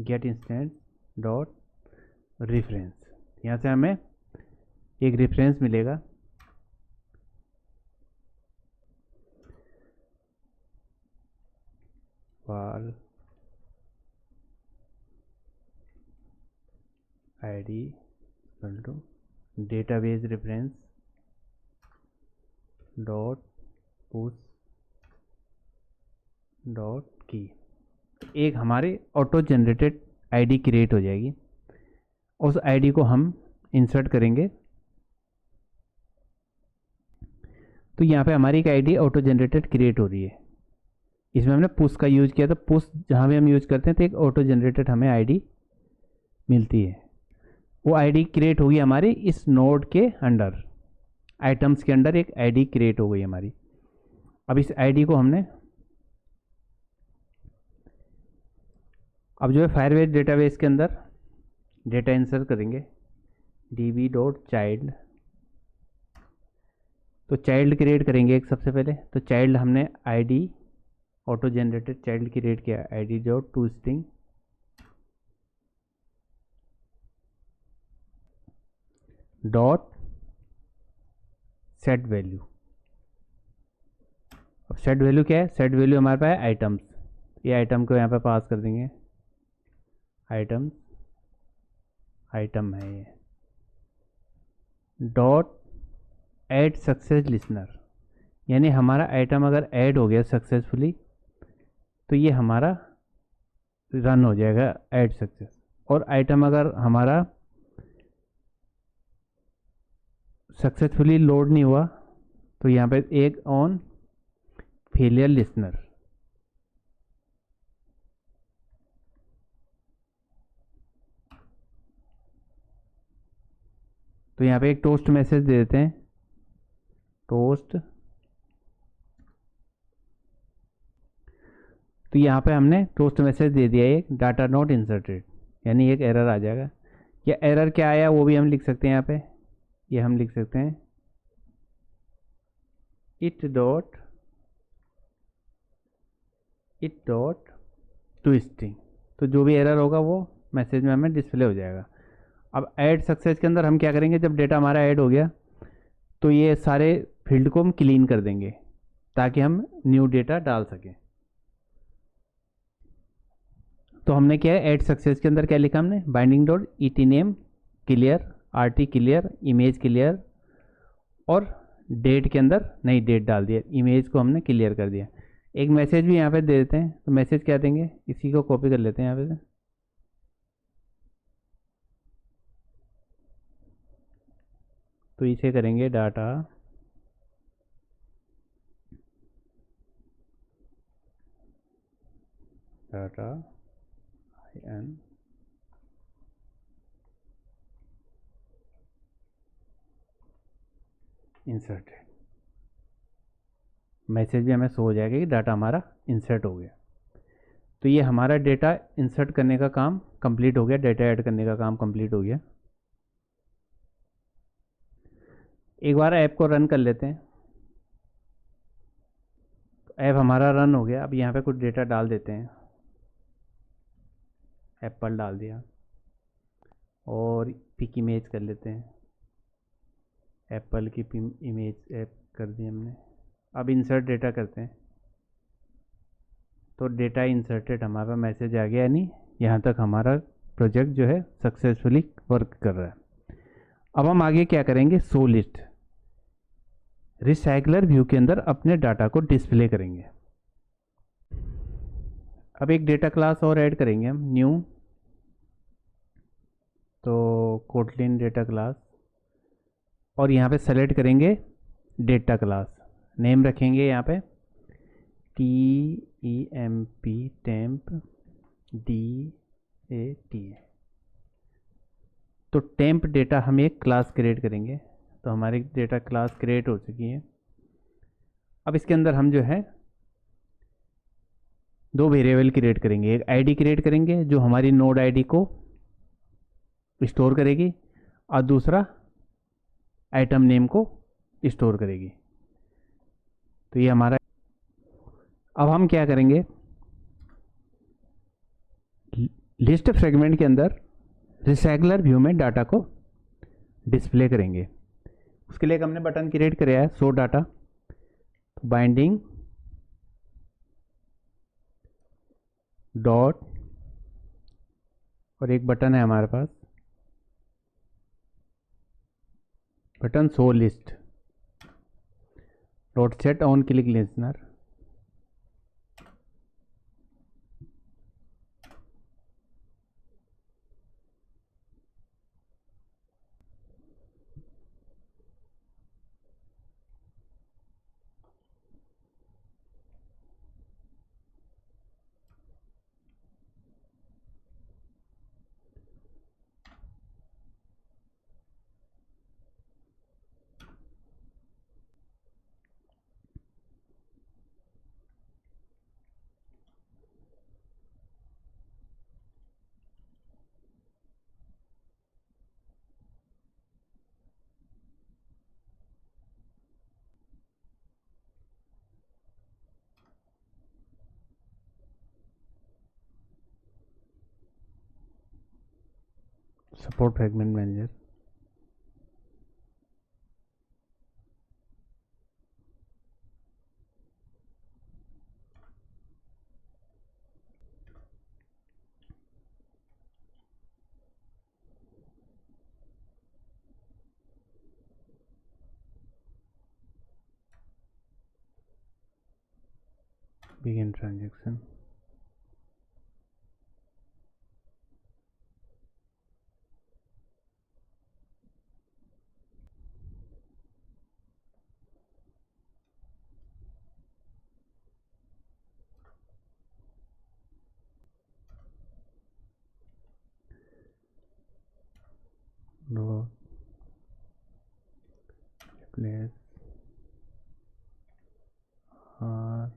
get instance dot reference. यहाँ से हमें एक रेफरेंस मिलेगा। Val ID equal to database reference dot push dot key. एक हमारे ऑटो जनरेटेड आईडी क्रिएट हो जाएगी, उस आईडी को हम इंसर्ट करेंगे तो यहाँ पे हमारी एक आईडी ऑटो जनरेटेड क्रिएट हो रही है। इसमें हमने पुश का यूज किया, तो पुश जहाँ भी हम यूज करते हैं तो एक ऑटो जनरेटेड हमें आईडी मिलती है। वो आईडी क्रिएट होगी हमारी इस नोड के अंडर, आइटम्स के अंडर एक आईडी क्रिएट हो गई हमारी। अब इस आईडी को हमने अब जो है फायरबेस डेटाबेस के अंदर डेटा इंसर्ट करेंगे, db.child। तो चाइल्ड क्रिएट करेंगे एक सबसे पहले। तो चाइल्ड हमने ID auto generated child create किया, ID dot to string dot set value. अब सेट वैल्यू क्या है? सेट वैल्यू हमारे पास है आइटम्स। ये आइटम को यहाँ पे पास कर देंगे, आइटम्स आइटम है ये, डॉट ऐड सक्सेस लिसनर। यानी हमारा आइटम अगर ऐड हो गया सक्सेसफुली तो ये हमारा रन हो जाएगा ऐड सक्सेस। और आइटम अगर हमारा सक्सेसफुली लोड नहीं हुआ तो यहाँ पे एक ऑन फेलियर लिसनर। तो यहाँ पे एक टोस्ट मैसेज दे देते हैं, टोस्ट। तो यहाँ पे हमने टोस्ट मैसेज दे दिया, एक डाटा नॉट इंसर्टेड, यानी एक एरर आ जाएगा। या एरर क्या आया वो भी हम लिख सकते हैं यहाँ पे। ये हम लिख सकते हैं इट डॉट टू स्ट्रिंग। तो जो भी एरर होगा वो मैसेज में हमें डिस्प्ले हो जाएगा। अब ऐड सक्सेस के अंदर हम क्या करेंगे, जब डेटा हमारा ऐड हो गया तो ये सारे फील्ड को हम क्लीन कर देंगे ताकि हम न्यू डेटा डाल सकें। तो हमने क्या है, ऐड सक्सेस के अंदर क्या लिखा हमने, binding dot ET name clear, RT clear, image clear, और डेट के अंदर नई डेट डाल दिया, इमेज को हमने क्लियर कर दिया। एक मैसेज भी यहाँ पे दे देते हैं। तो मैसेज क्या देंगे, इसी को कॉपी कर लेते हैं यहाँ पे से। तो इसे करेंगे डाटा एन इंसर्टेड। मैसेज भी हमें शो हो जाएगा कि डाटा हमारा इंसर्ट हो गया। तो ये हमारा डेटा इंसर्ट करने का काम कंप्लीट हो गया, डेटा ऐड करने का काम कंप्लीट हो गया। एक बार ऐप को रन कर लेते हैं। तो ऐप हमारा रन हो गया। अब यहाँ पे कुछ डेटा डाल देते हैं, एप्पल डाल दिया, और पिक इमेज कर लेते हैं, एप्पल की इमेज ऐप कर दी हमने। अब इंसर्ट डेटा करते हैं। तो डेटा इंसर्टेड हमारा मैसेज आ गया, यानी यहाँ तक हमारा प्रोजेक्ट जो है सक्सेसफुली वर्क कर रहा है। अब हम आगे क्या करेंगे, शो लिस्ट रिसाइकलर व्यू के अंदर अपने डाटा को डिस्प्ले करेंगे। अब एक डेटा क्लास और ऐड करेंगे हम, न्यू। तो कोटलिन डेटा क्लास, और यहाँ पे सेलेक्ट करेंगे डेटा क्लास, नेम रखेंगे यहाँ पे TEMP टेम्प DATA। तो टेम्प डेटा हम एक क्लास क्रिएट करेंगे। तो हमारी डेटा क्लास क्रिएट हो चुकी है। अब इसके अंदर हम जो है दो वेरिएबल क्रिएट करेंगे, एक आईडी क्रिएट करेंगे जो हमारी नोड आईडी को स्टोर करेगी, और दूसरा आइटम नेम को स्टोर करेगी। तो ये हमारा। अब हम क्या करेंगे, लिस्ट फ्रेगमेंट के अंदर रिसाइकलर व्यू में डाटा को डिस्प्ले करेंगे। उसके लिए एक हमने बटन क्रिएट किया है, शो डाटा। बाइंडिंग डॉट, और एक बटन है हमारे पास, button show list dot set on click listener. Support fragment manager. begin transaction। dot replace r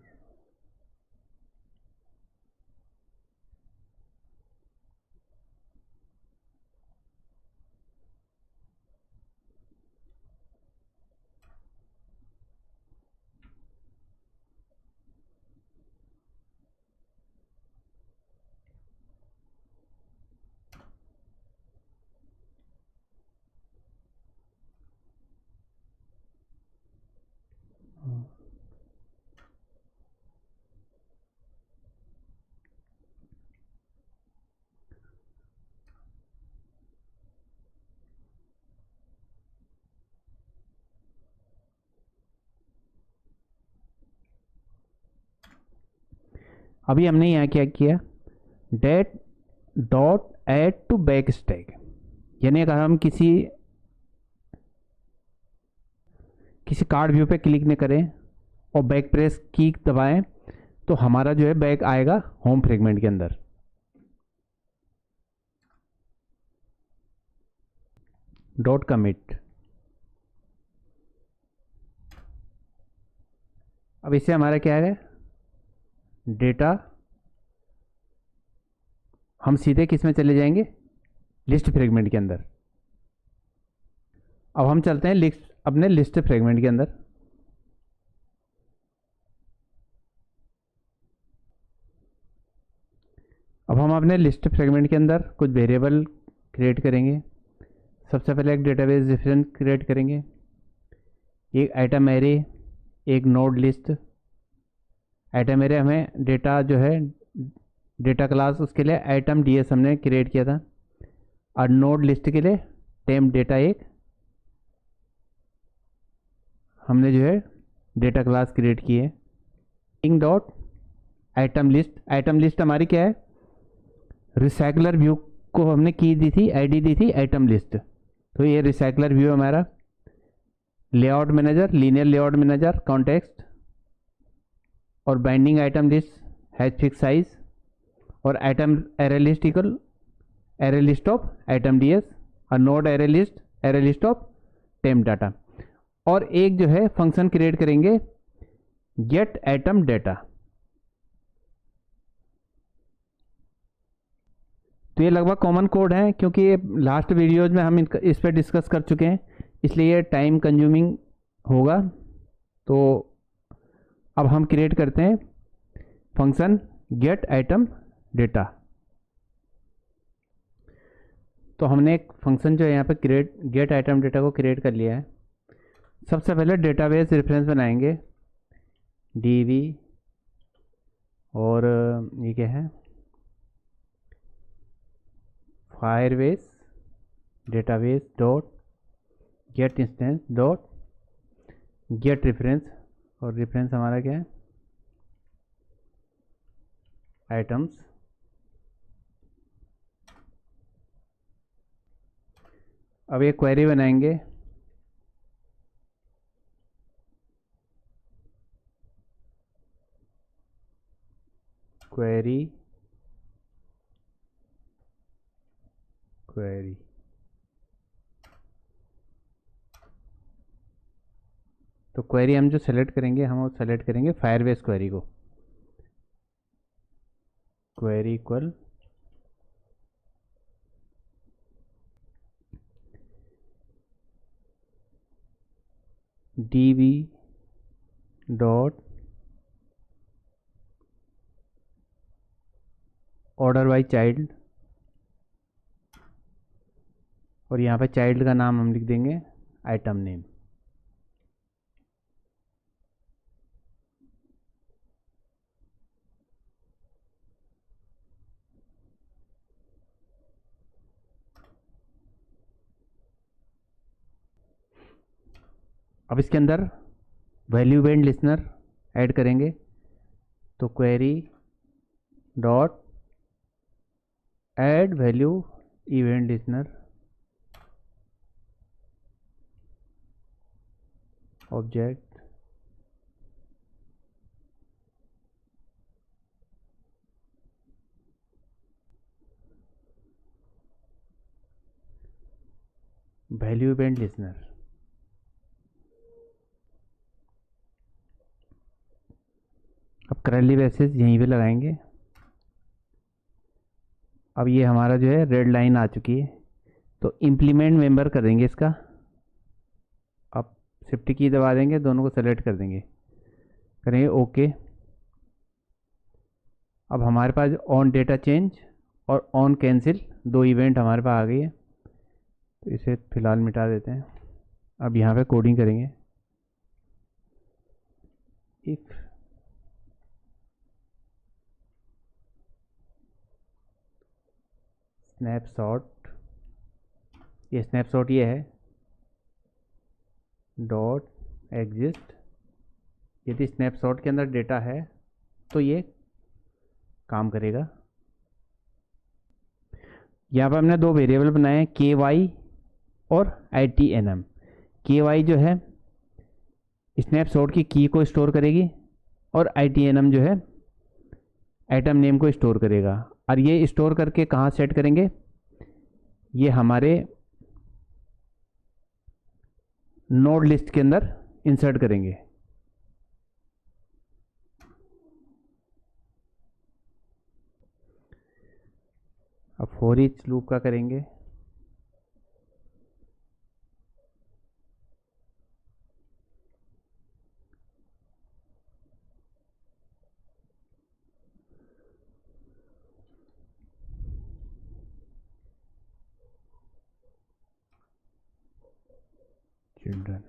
अभी हमने यहाँ क्या किया, date dot add to back stack, यानी अगर हम किसी कार्ड व्यू पे क्लिक नहीं करें और बैक प्रेस की दबाएं तो हमारा जो है बैक आएगा होम फ्रेगमेंट के अंदर। Dot commit. अब इससे हमारा क्या है, डेटा हम सीधे किस में चले जाएंगे, लिस्ट फ्रेगमेंट के अंदर। अब हम चलते हैं अपने लिस्ट फ्रेगमेंट के अंदर। अब हम अपने लिस्ट फ्रेगमेंट के अंदर कुछ वेरिएबल क्रिएट करेंगे। सबसे पहले एक डेटाबेस रेफरेंस क्रिएट करेंगे, एक आइटम एरे, एक नोड लिस्ट। आइटम एरे हमें डेटा जो है डेटा क्लास, उसके लिए आइटम डीएस हमने क्रिएट किया था, और नोड लिस्ट के लिए टेम्प डेटा एक हमने जो है डेटा क्लास क्रिएट की है। इंग dot item list. Item list हमारी क्या है, रिसाइकलर व्यू को हमने की दी थी, आईडी दी थी आइटम लिस्ट। तो ये रिसाइकलर व्यू हमारा। Layout manager, linear layout manager, context और binding item list has fix size, और item array list equal array list of item DS, और node array list of temp data. और एक जो है फंक्शन क्रिएट करेंगे get item data. तो ये लगभग कॉमन कोड है, क्योंकि ये लास्ट वीडियोज में हम इस पर डिस्कस कर चुके हैं, इसलिए ये टाइम कंज्यूमिंग होगा। तो अब हम क्रिएट करते हैं फंक्शन गेट आइटम डेटा। तो हमने एक फंक्शन जो है यहाँ पे गेट आइटम डेटा को क्रिएट कर लिया है। सबसे पहले डेटाबेस रेफरेंस बनाएंगे, डीवी, और ये क्या है, Firebase database dot get instance dot gate reference, और रेफरेंस हमारा क्या है, आइटम्स। अब एक क्वेरी बनाएंगे, क्वेरी तो क्वेरी हम जो सेलेक्ट करेंगे, हम वो सेलेक्ट करेंगे फायरबेस क्वेरी को। Query equal db dot order by child, और यहाँ पे चाइल्ड का नाम हम लिख देंगे आइटम नेम। अब इसके अंदर वैल्यू इवेंट लिसनर ऐड करेंगे, तो query dot add value event listener object value event listener. अब करली ब्रेसेस यहीं पे लगाएंगे। अब ये हमारा जो है रेड लाइन आ चुकी है, तो इम्प्लीमेंट मेंबर कर देंगे इसका। अब शिफ्ट की दबा देंगे, दोनों को सेलेक्ट कर देंगे, करेंगे ओके। अब हमारे पास ऑन डेटा चेंज और ऑन कैंसिल दो इवेंट हमारे पास आ गई है, तो इसे फ़िलहाल मिटा देते हैं। अब यहाँ पे कोडिंग करेंगे, इफ स्नैपशॉट, ये स्नैपशॉट ये है डॉट एग्जिस्ट, यदि स्नैपशॉट के अंदर डेटा है तो ये काम करेगा। यहाँ पर हमने दो वेरिएबल बनाए हैं, के वाई और ITNM। के वाई जो है स्नैपशॉट की की को स्टोर करेगी और ITNM जो है आइटम नेम को स्टोर करेगा। और ये स्टोर करके कहाँ सेट करेंगे, ये हमारे नोड लिस्ट के अंदर इंसर्ट करेंगे। अब फॉर ईच लूप का करेंगे, चिल्ड्रन।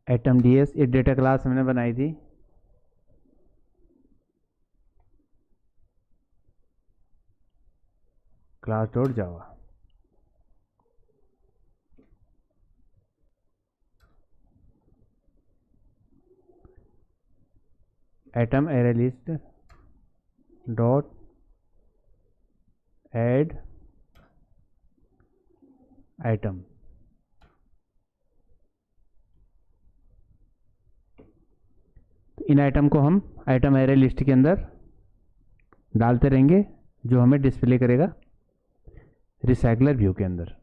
आइटम DS एक डेटा क्लास हमने बनाई थी, class dot Java. Item array list dot add item. इन आइटम को हम आइटम एरे लिस्ट के अंदर डालते रहेंगे, जो हमें डिस्प्ले करेगा रिसाइकलर व्यू के अंदर।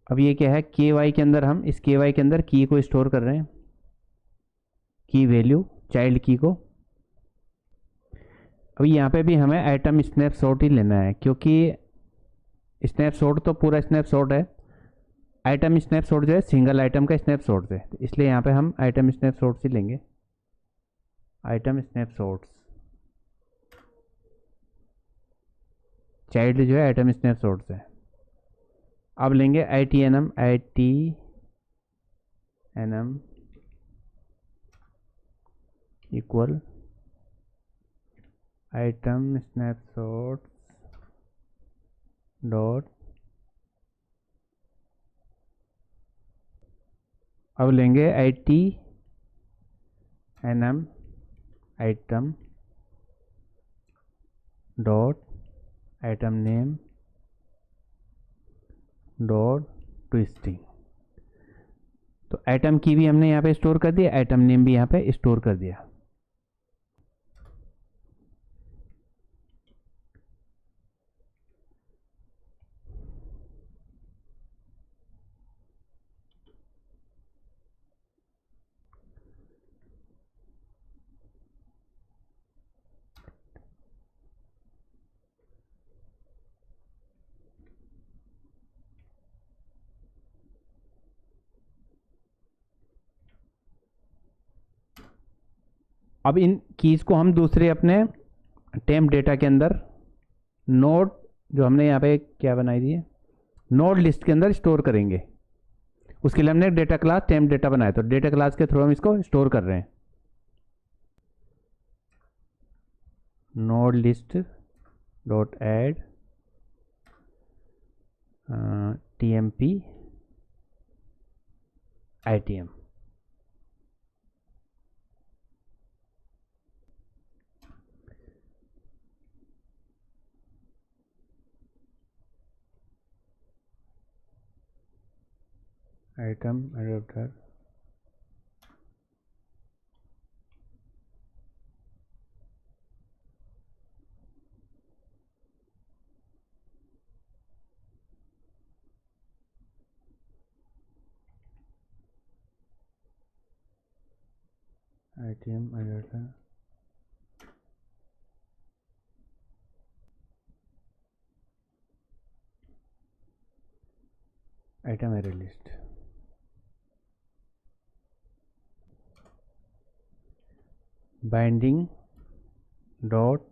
अब ये क्या है, के वाई के अंदर हम इस के वाई के अंदर की को स्टोर कर रहे हैं, की वैल्यू चाइल्ड की को। अब यहाँ पे भी हमें आइटम स्नैपशॉट ही लेना है, क्योंकि स्नैपशॉट तो पूरा स्नैपशॉट है, आइटम स्नैपशॉट जो है सिंगल आइटम का स्नैपशॉट है, तो इसलिए यहाँ पे हम आइटम स्नैपशॉट ही लेंगे। आइटम स्नैपशॉट्स चाइल्ड जो है आइटम स्नैपशॉट्स है। अब लेंगे ITNM equal item snapshots dot. अब लेंगे nm item dot item name dot to string. तो आइटम की भी हमने यहाँ पे स्टोर कर दिया, आइटम नेम भी यहाँ पे स्टोर कर दिया। अब इन कीज को हम दूसरे अपने टेम्प डेटा के अंदर नोड, जो हमने यहाँ पे क्या बनाई दी है, नोड लिस्ट के अंदर स्टोर करेंगे। उसके लिए हमने एक डेटा क्लास टेम्प डेटा बनाया, तो डेटा क्लास के थ्रू हम इसको स्टोर कर रहे हैं। Node list dot add tmp itm। Item adapter item adapter item array list. Binding dot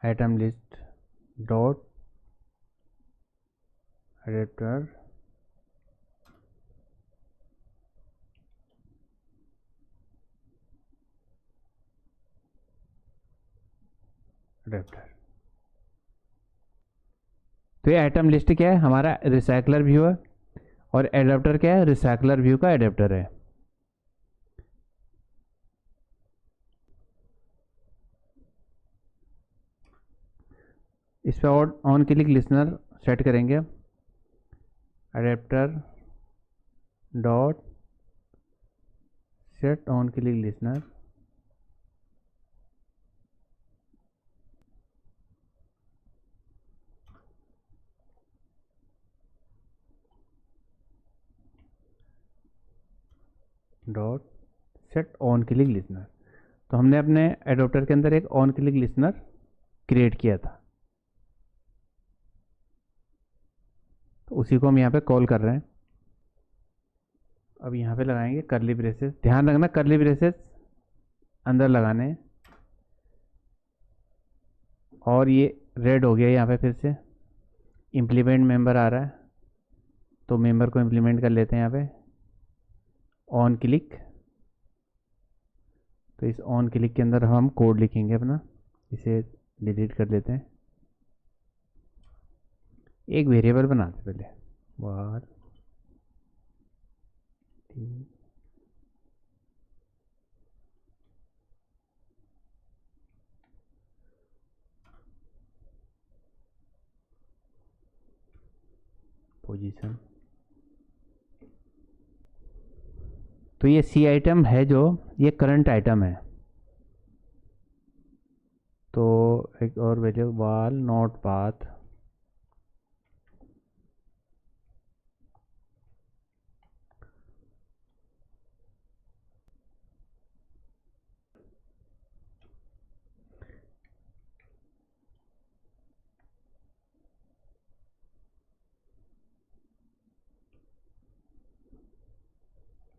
item list dot adapter adapter. तो ये आइटम लिस्ट क्या है, हमारा रिसाइकलर व्यू है, और एडाप्टर क्या है, रिसाइकलर व्यू का एडाप्टर है। इस पर ऑन क्लिक लिसनर सेट करेंगे। Adapter dot set on click listener dot set on click listener. तो हमने अपने एडोप्टर के अंदर एक ऑन क्लिक लिसनर क्रिएट किया था, तो उसी को हम यहाँ पे कॉल कर रहे हैं। अब यहाँ पे लगाएंगे कर्ली ब्रेसेस। ध्यान रखना कर्ली ब्रेसेस अंदर लगाने हैं। और ये रेड हो गया यहाँ पे, फिर से इम्प्लीमेंट मेंबर आ रहा है, तो मेंबर को इम्प्लीमेंट कर लेते हैं यहाँ पे ऑन क्लिक। तो इस ऑन क्लिक के अंदर हम कोड लिखेंगे अपना, इसे डिलीट कर लेते हैं। एक वेरिएबल बनाते पहले, वार पोजीशन। तो ये सी आइटम है, जो ये करंट आइटम है। तो एक और वेरिएबल वाल नॉट पाथ,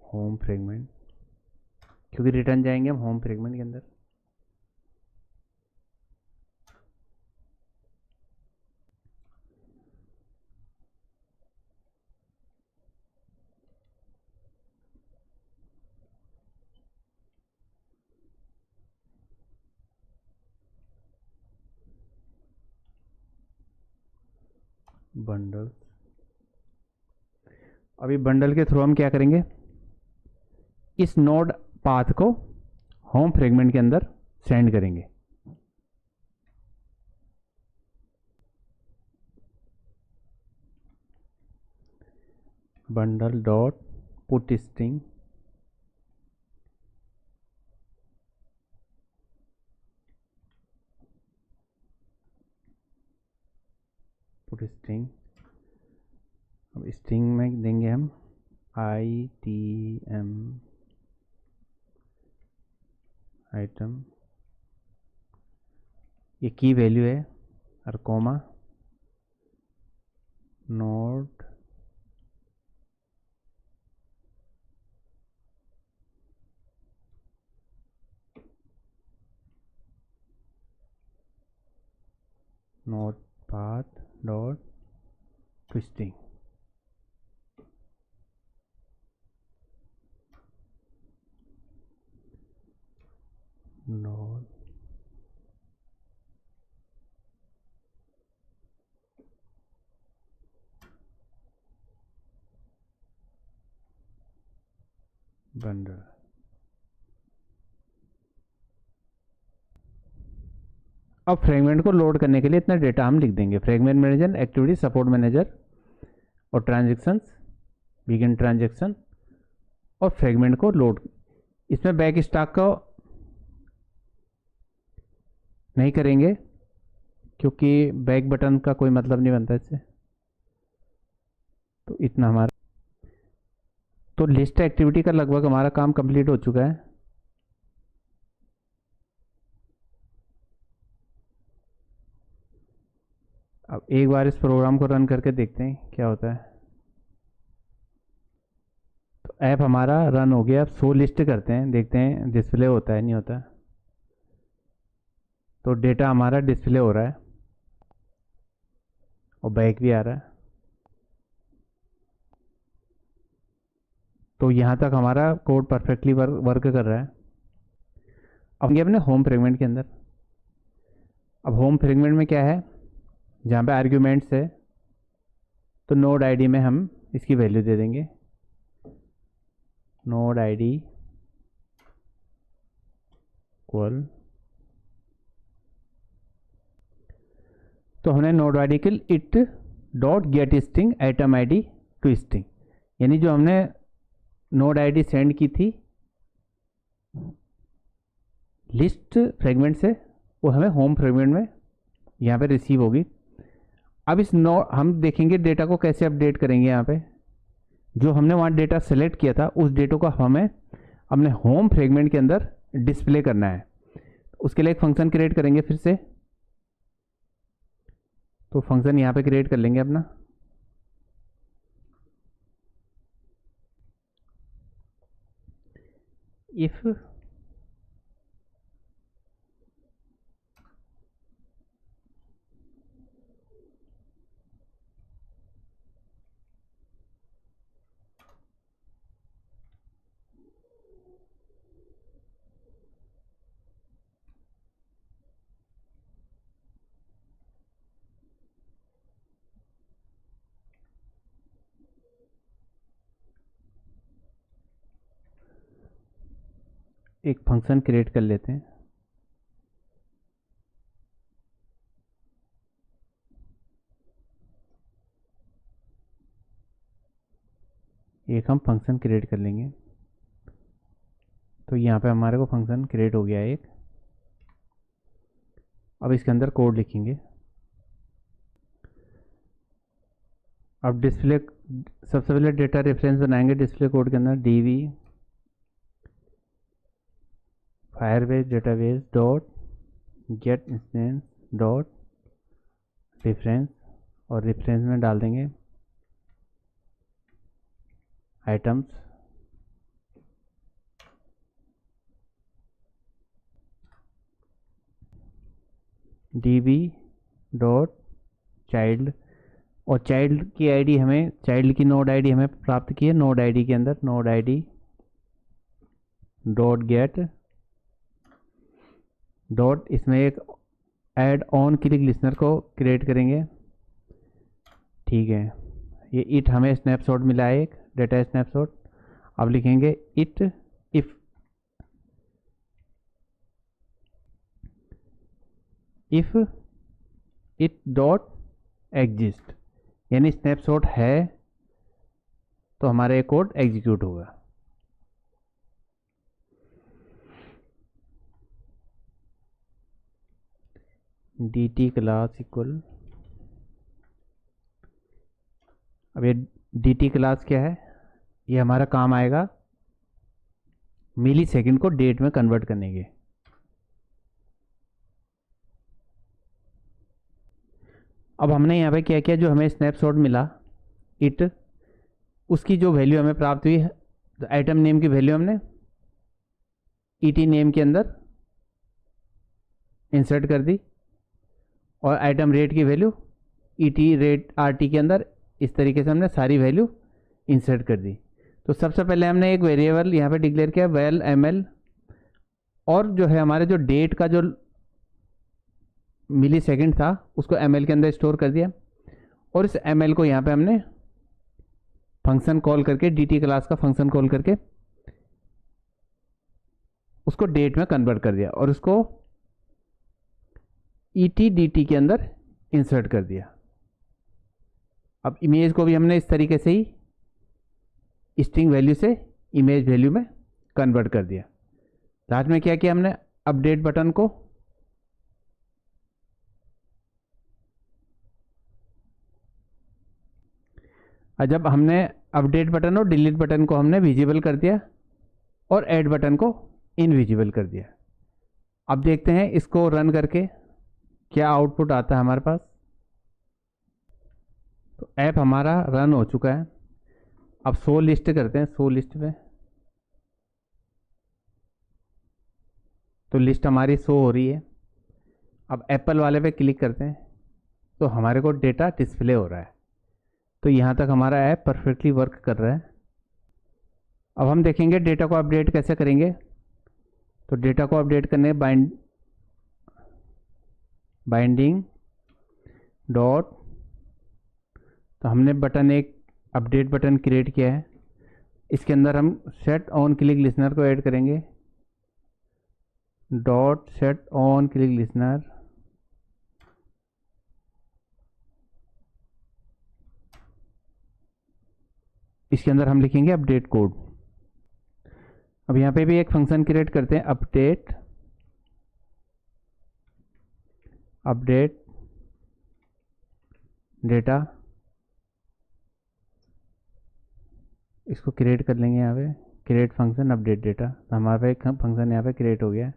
होम फ्रेगमेंट, क्योंकि रिटर्न जाएंगे हम होम फ्रेगमेंट के अंदर। बंडल, अभी बंडल के थ्रू हम क्या करेंगे, इस नोड पाथ को होम फ्रेगमेंट के अंदर सेंड करेंगे। Bundle dot put string put string, अब स्ट्रिंग में देंगे हम ITM आइटम, ये की वैल्यू है, और comma node node path dot twisting. Node bundle. अब फ्रेगमेंट को लोड करने के लिए इतना डेटा हम लिख देंगे। Fragment manager, activity support manager और ट्रांजेक्शंस, बिगिन ट्रांजेक्शन और फ्रेगमेंट को लोड। इसमें बैक स्टॉक को नहीं करेंगे क्योंकि बैक बटन का कोई मतलब नहीं बनता इससे। तो इतना हमारा, तो लिस्ट एक्टिविटी का लगभग हमारा काम कंप्लीट हो चुका है। अब एक बार इस प्रोग्राम को रन करके देखते हैं क्या होता है। तो ऐप हमारा रन हो गया। अब शो लिस्ट करते हैं, देखते हैं डिस्प्ले होता है नहीं होता। तो डेटा हमारा डिस्प्ले हो रहा है और बैक भी आ रहा है। तो यहाँ तक हमारा कोड परफेक्टली वर्क कर रहा है। अब ये अपने होम फ्रेगमेंट के अंदर, अब होम फ्रेगमेंट में क्या है, जहाँ पे आर्ग्यूमेंट्स है, तो नोड आईडी में हम इसकी वैल्यू दे देंगे। नोड आईडी इक्वल, तो हमने नोड आईडी के it dot get string item ID to string, यानी जो हमने नोड आईडी सेंड की थी लिस्ट फ्रेगमेंट से, वो हमें होम फ्रेगमेंट में यहाँ पे रिसीव होगी। अब इस नोड हम देखेंगे डेटा को कैसे अपडेट करेंगे। यहाँ पे जो हमने वहाँ डेटा सेलेक्ट किया था उस डेटा को हमें अपने होम फ्रेगमेंट के अंदर डिस्प्ले करना है। उसके लिए एक फंक्शन क्रिएट करेंगे फिर से। तो फंक्शन यहाँ पे क्रिएट कर लेंगे अपना, इफ एक फंक्शन क्रिएट कर लेते हैं। एक हम फंक्शन क्रिएट कर लेंगे। तो यहाँ पे हमारे को फंक्शन क्रिएट हो गया एक। अब इसके अंदर कोड लिखेंगे। अब डिस्प्ले, सबसे पहले डेटा रेफरेंस बनाएंगे डिस्प्ले कोड के अंदर। DV Firebase database dot get instance dot reference, और रेफरेंस में डाल देंगे आइटम्स। डीबी डॉट चाइल्ड, और चाइल्ड की आईडी हमें, चाइल्ड की नोड आईडी हमें प्राप्त की है। नोड आईडी के अंदर node ID dot get dot, इसमें एक ऐड ऑन क्लिक लिसनर को क्रिएट करेंगे। ठीक है, ये इट हमें स्नैपशॉट मिला है, एक डेटा स्नैपशॉट। अब लिखेंगे it if if it dot exist, यानी स्नैपशॉट है तो हमारा ये कोड एग्जीक्यूट होगा। dt क्लास इक्वल, अब ये dt क्लास क्या है, ये हमारा काम आएगा मिली सेकेंड को डेट में कन्वर्ट करने के। अब हमने यहाँ पे क्या किया, जो हमें स्नैपशॉट मिला इट, उसकी जो वैल्यू हमें प्राप्त हुई है, तो आइटम नेम की वैल्यू हमने ईटी नेम के अंदर इंसर्ट कर दी, और आइटम रेट की वैल्यू ईटी रेट आरटी के अंदर इस तरीके से हमने सारी वैल्यू इंसर्ट कर दी। तो सबसे पहले हमने एक वेरिएबल यहाँ पे डिक्लेयर किया वेल ml, और जो है हमारे जो डेट का जो मिली सेकेंड था उसको ml के अंदर स्टोर कर दिया, और इस ml को यहाँ पे हमने फंक्शन कॉल करके, dt क्लास का फंक्शन कॉल करके उसको डेट में कन्वर्ट कर दिया, और उसको ईटी dt के अंदर इंसर्ट कर दिया। अब इमेज को भी हमने इस तरीके से ही स्ट्रिंग वैल्यू से इमेज वैल्यू में कन्वर्ट कर दिया। लास्ट में क्या किया हमने, अपडेट बटन को जब हमने अपडेट बटन और डिलीट बटन को हमने विजिबल कर दिया और ऐड बटन को इनविजिबल कर दिया। अब देखते हैं इसको रन करके क्या आउटपुट आता है हमारे पास। तो ऐप हमारा रन हो चुका है। अब शो लिस्ट करते हैं, शो लिस्ट पे तो लिस्ट हमारी शो हो रही है। अब एप्पल वाले पे क्लिक करते हैं तो हमारे को डेटा डिस्प्ले हो रहा है। तो यहाँ तक हमारा ऐप परफेक्टली वर्क कर रहा है। अब हम देखेंगे डेटा को अपडेट कैसे करेंगे। तो डेटा को अपडेट करने बाइंडिंग डॉट, तो हमने बटन एक अपडेट बटन क्रिएट किया है, इसके अंदर हम सेट ऑन क्लिक लिसनर को ऐड करेंगे। Dot set on click listener, इसके अंदर हम लिखेंगे अपडेट कोड। अब यहाँ पे भी एक फंक्शन क्रिएट करते हैं, अपडेट डेटा, इसको क्रिएट कर लेंगे यहाँ पे, क्रिएट फंक्शन अपडेट डेटा। तो हमारे पे एक फंक्शन यहाँ पे क्रिएट हो गया है।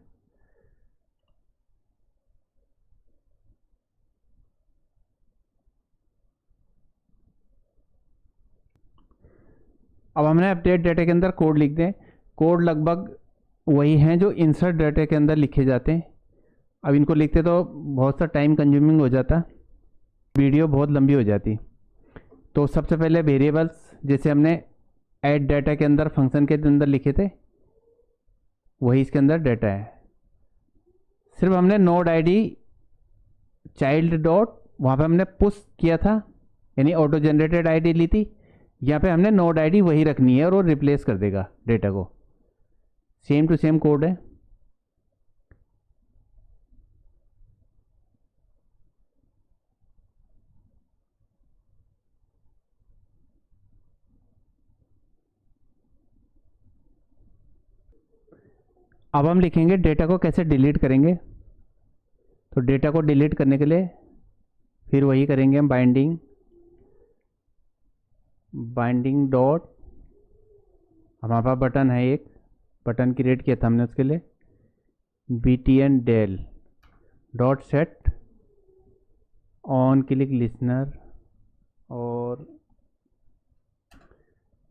अब हमने अपडेट डेटा के अंदर कोड लिख दें। कोड लगभग वही हैं जो इंसर्ट डेटा के अंदर लिखे जाते हैं। अब इनको लिखते तो बहुत सा टाइम कंज्यूमिंग हो जाता, वीडियो बहुत लंबी हो जाती। तो सबसे पहले वेरिएबल्स जैसे हमने ऐड डाटा के अंदर फंक्शन के अंदर लिखे थे, वही इसके अंदर डाटा है। सिर्फ हमने नोड आईडी चाइल्ड डॉट, वहाँ पे हमने पुश किया था, यानी ऑटो जनरेटेड आईडी ली थी। यहाँ पे हमने नोड आईडी वही रखनी है और वो रिप्लेस कर देगा डेटा को। सेम टू सेम कोड है। अब हम लिखेंगे डेटा को कैसे डिलीट करेंगे। तो डेटा को डिलीट करने के लिए फिर वही करेंगे हम, बाइंडिंग डॉट, हमारे पास बटन है, एक बटन क्रिएट किया था हमने उसके लिए, btn del dot set on click listener, और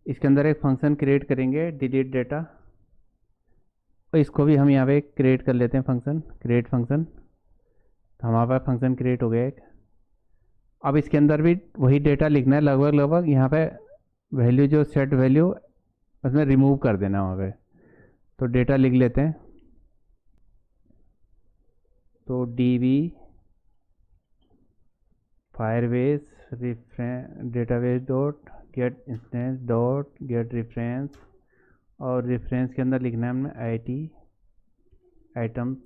इसके अंदर एक फंक्शन क्रिएट करेंगे डिलीट डेटा, और इसको भी हम यहाँ पे क्रिएट कर लेते हैं फंक्शन, क्रिएट फंक्शन। तो हमारे पास फंक्शन क्रिएट हो गया एक। अब इसके अंदर भी वही डेटा लिखना है लगभग यहाँ पे, वैल्यू जो सेट वैल्यू उसमें रिमूव कर देना वहाँ पे। तो डेटा लिख लेते हैं, तो db Firebase database dot get instance dot gate reference, और रेफरेंस के अंदर लिखना है हमने आईटम्स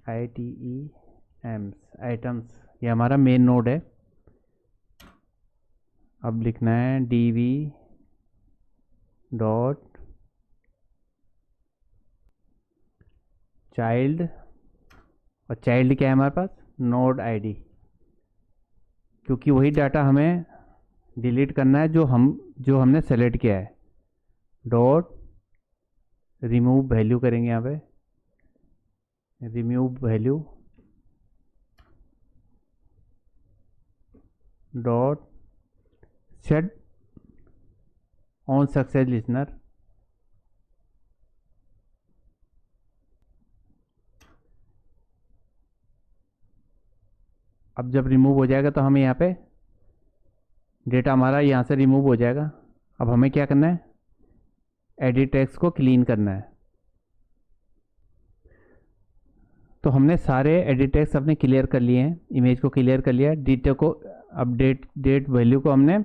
ITEMs आइटम्स, ये हमारा मेन नोड है। अब लिखना है dv डॉट चाइल्ड, और चाइल्ड क्या है हमारे पास, नोड आईडी, क्योंकि वही डाटा हमें डिलीट करना है जो हमने सेलेक्ट किया है। डॉट रिमूव वैल्यू करेंगे यहाँ पे, remove value dot set on success listener. अब जब रिमूव हो जाएगा तो हमें यहाँ पे डेटा हमारा यहाँ से रिमूव हो जाएगा। अब हमें क्या करना है, एडिट टेक्स्ट को क्लीन करना है। तो हमने सारे एडिट टेक्स्ट अपने क्लियर कर लिए हैं, इमेज को क्लियर कर लिया, डेटा को अपडेट डेट वैल्यू को हमने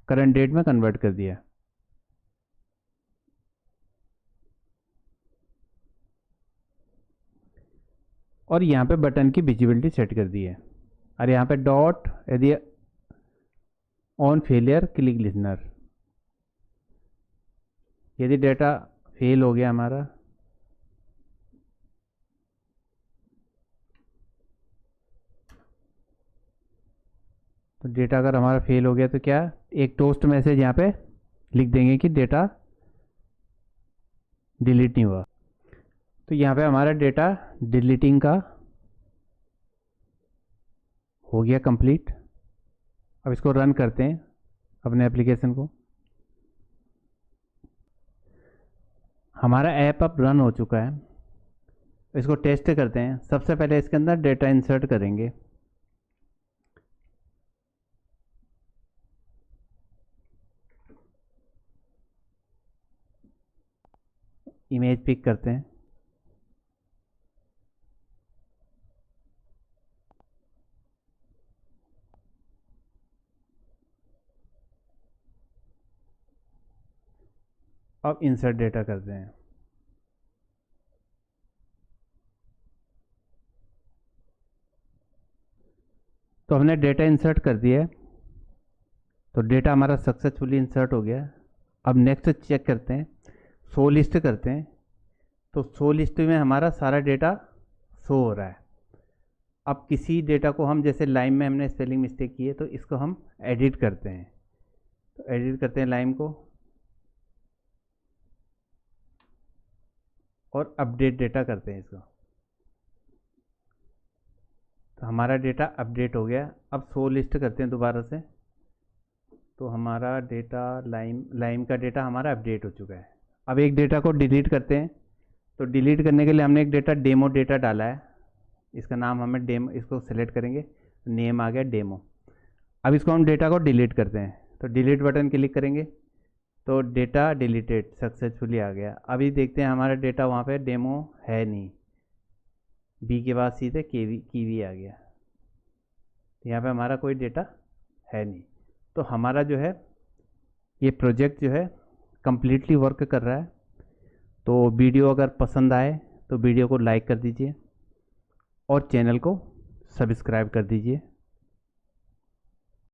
करंट डेट में कन्वर्ट कर दिया। और यहाँ पे बटन की विजिबिलिटी सेट कर दी है। और यहाँ पे डॉट यदि ऑन फेलियर क्लिक लिसनर, यदि डेटा फेल हो गया हमारा, तो डेटा अगर हमारा फेल हो गया तो क्या, एक टोस्ट मैसेज यहाँ पे लिख देंगे कि डेटा डिलीट नहीं हुआ। तो यहाँ पे हमारा डेटा डिलीटिंग का हो गया कंप्लीट। अब इसको रन करते हैं अपने एप्लीकेशन को। हमारा ऐप अब रन हो चुका है, इसको टेस्ट करते हैं। सबसे पहले इसके अंदर डेटा इंसर्ट करेंगे। इमेज पिक करते हैं, अब इंसर्ट डेटा करते हैं। तो हमने डेटा इंसर्ट कर दिया है, तो डेटा हमारा सक्सेसफुली इंसर्ट हो गया। अब नेक्स्ट चेक करते हैं, शो लिस्ट करते हैं। तो शो लिस्ट में हमारा सारा डेटा शो हो रहा है। अब किसी डेटा को हम, जैसे लाइम में हमने स्पेलिंग मिस्टेक की है, तो इसको हम एडिट करते हैं। तो एडिट करते हैं लाइम को और अपडेट डेटा करते हैं इसको। तो हमारा डेटा अपडेट हो गया। अब शो लिस्ट करते हैं दोबारा से। तो हमारा डेटा लाइम का डेटा हमारा अपडेट हो चुका है। अब एक डेटा को डिलीट करते हैं। तो डिलीट करने के लिए हमने एक डेटा डेमो डेटा डाला है, इसका नाम हमें डेमो, इसको सेलेक्ट करेंगे, नेम आ गया डेमो। अब इसको हम डेटा को डिलीट करते हैं। तो डिलीट बटन क्लिक करेंगे तो डेटा डिलीटेड सक्सेसफुली आ गया। अभी देखते हैं हमारा डेटा वहाँ पे डेमो है नहीं, बी के बाद सीधे कीवी आ गया। यहाँ पे हमारा कोई डेटा है नहीं। तो हमारा जो है ये प्रोजेक्ट जो है कम्प्लीटली वर्क कर रहा है। तो वीडियो अगर पसंद आए तो वीडियो को लाइक कर दीजिए और चैनल को सब्सक्राइब कर दीजिए।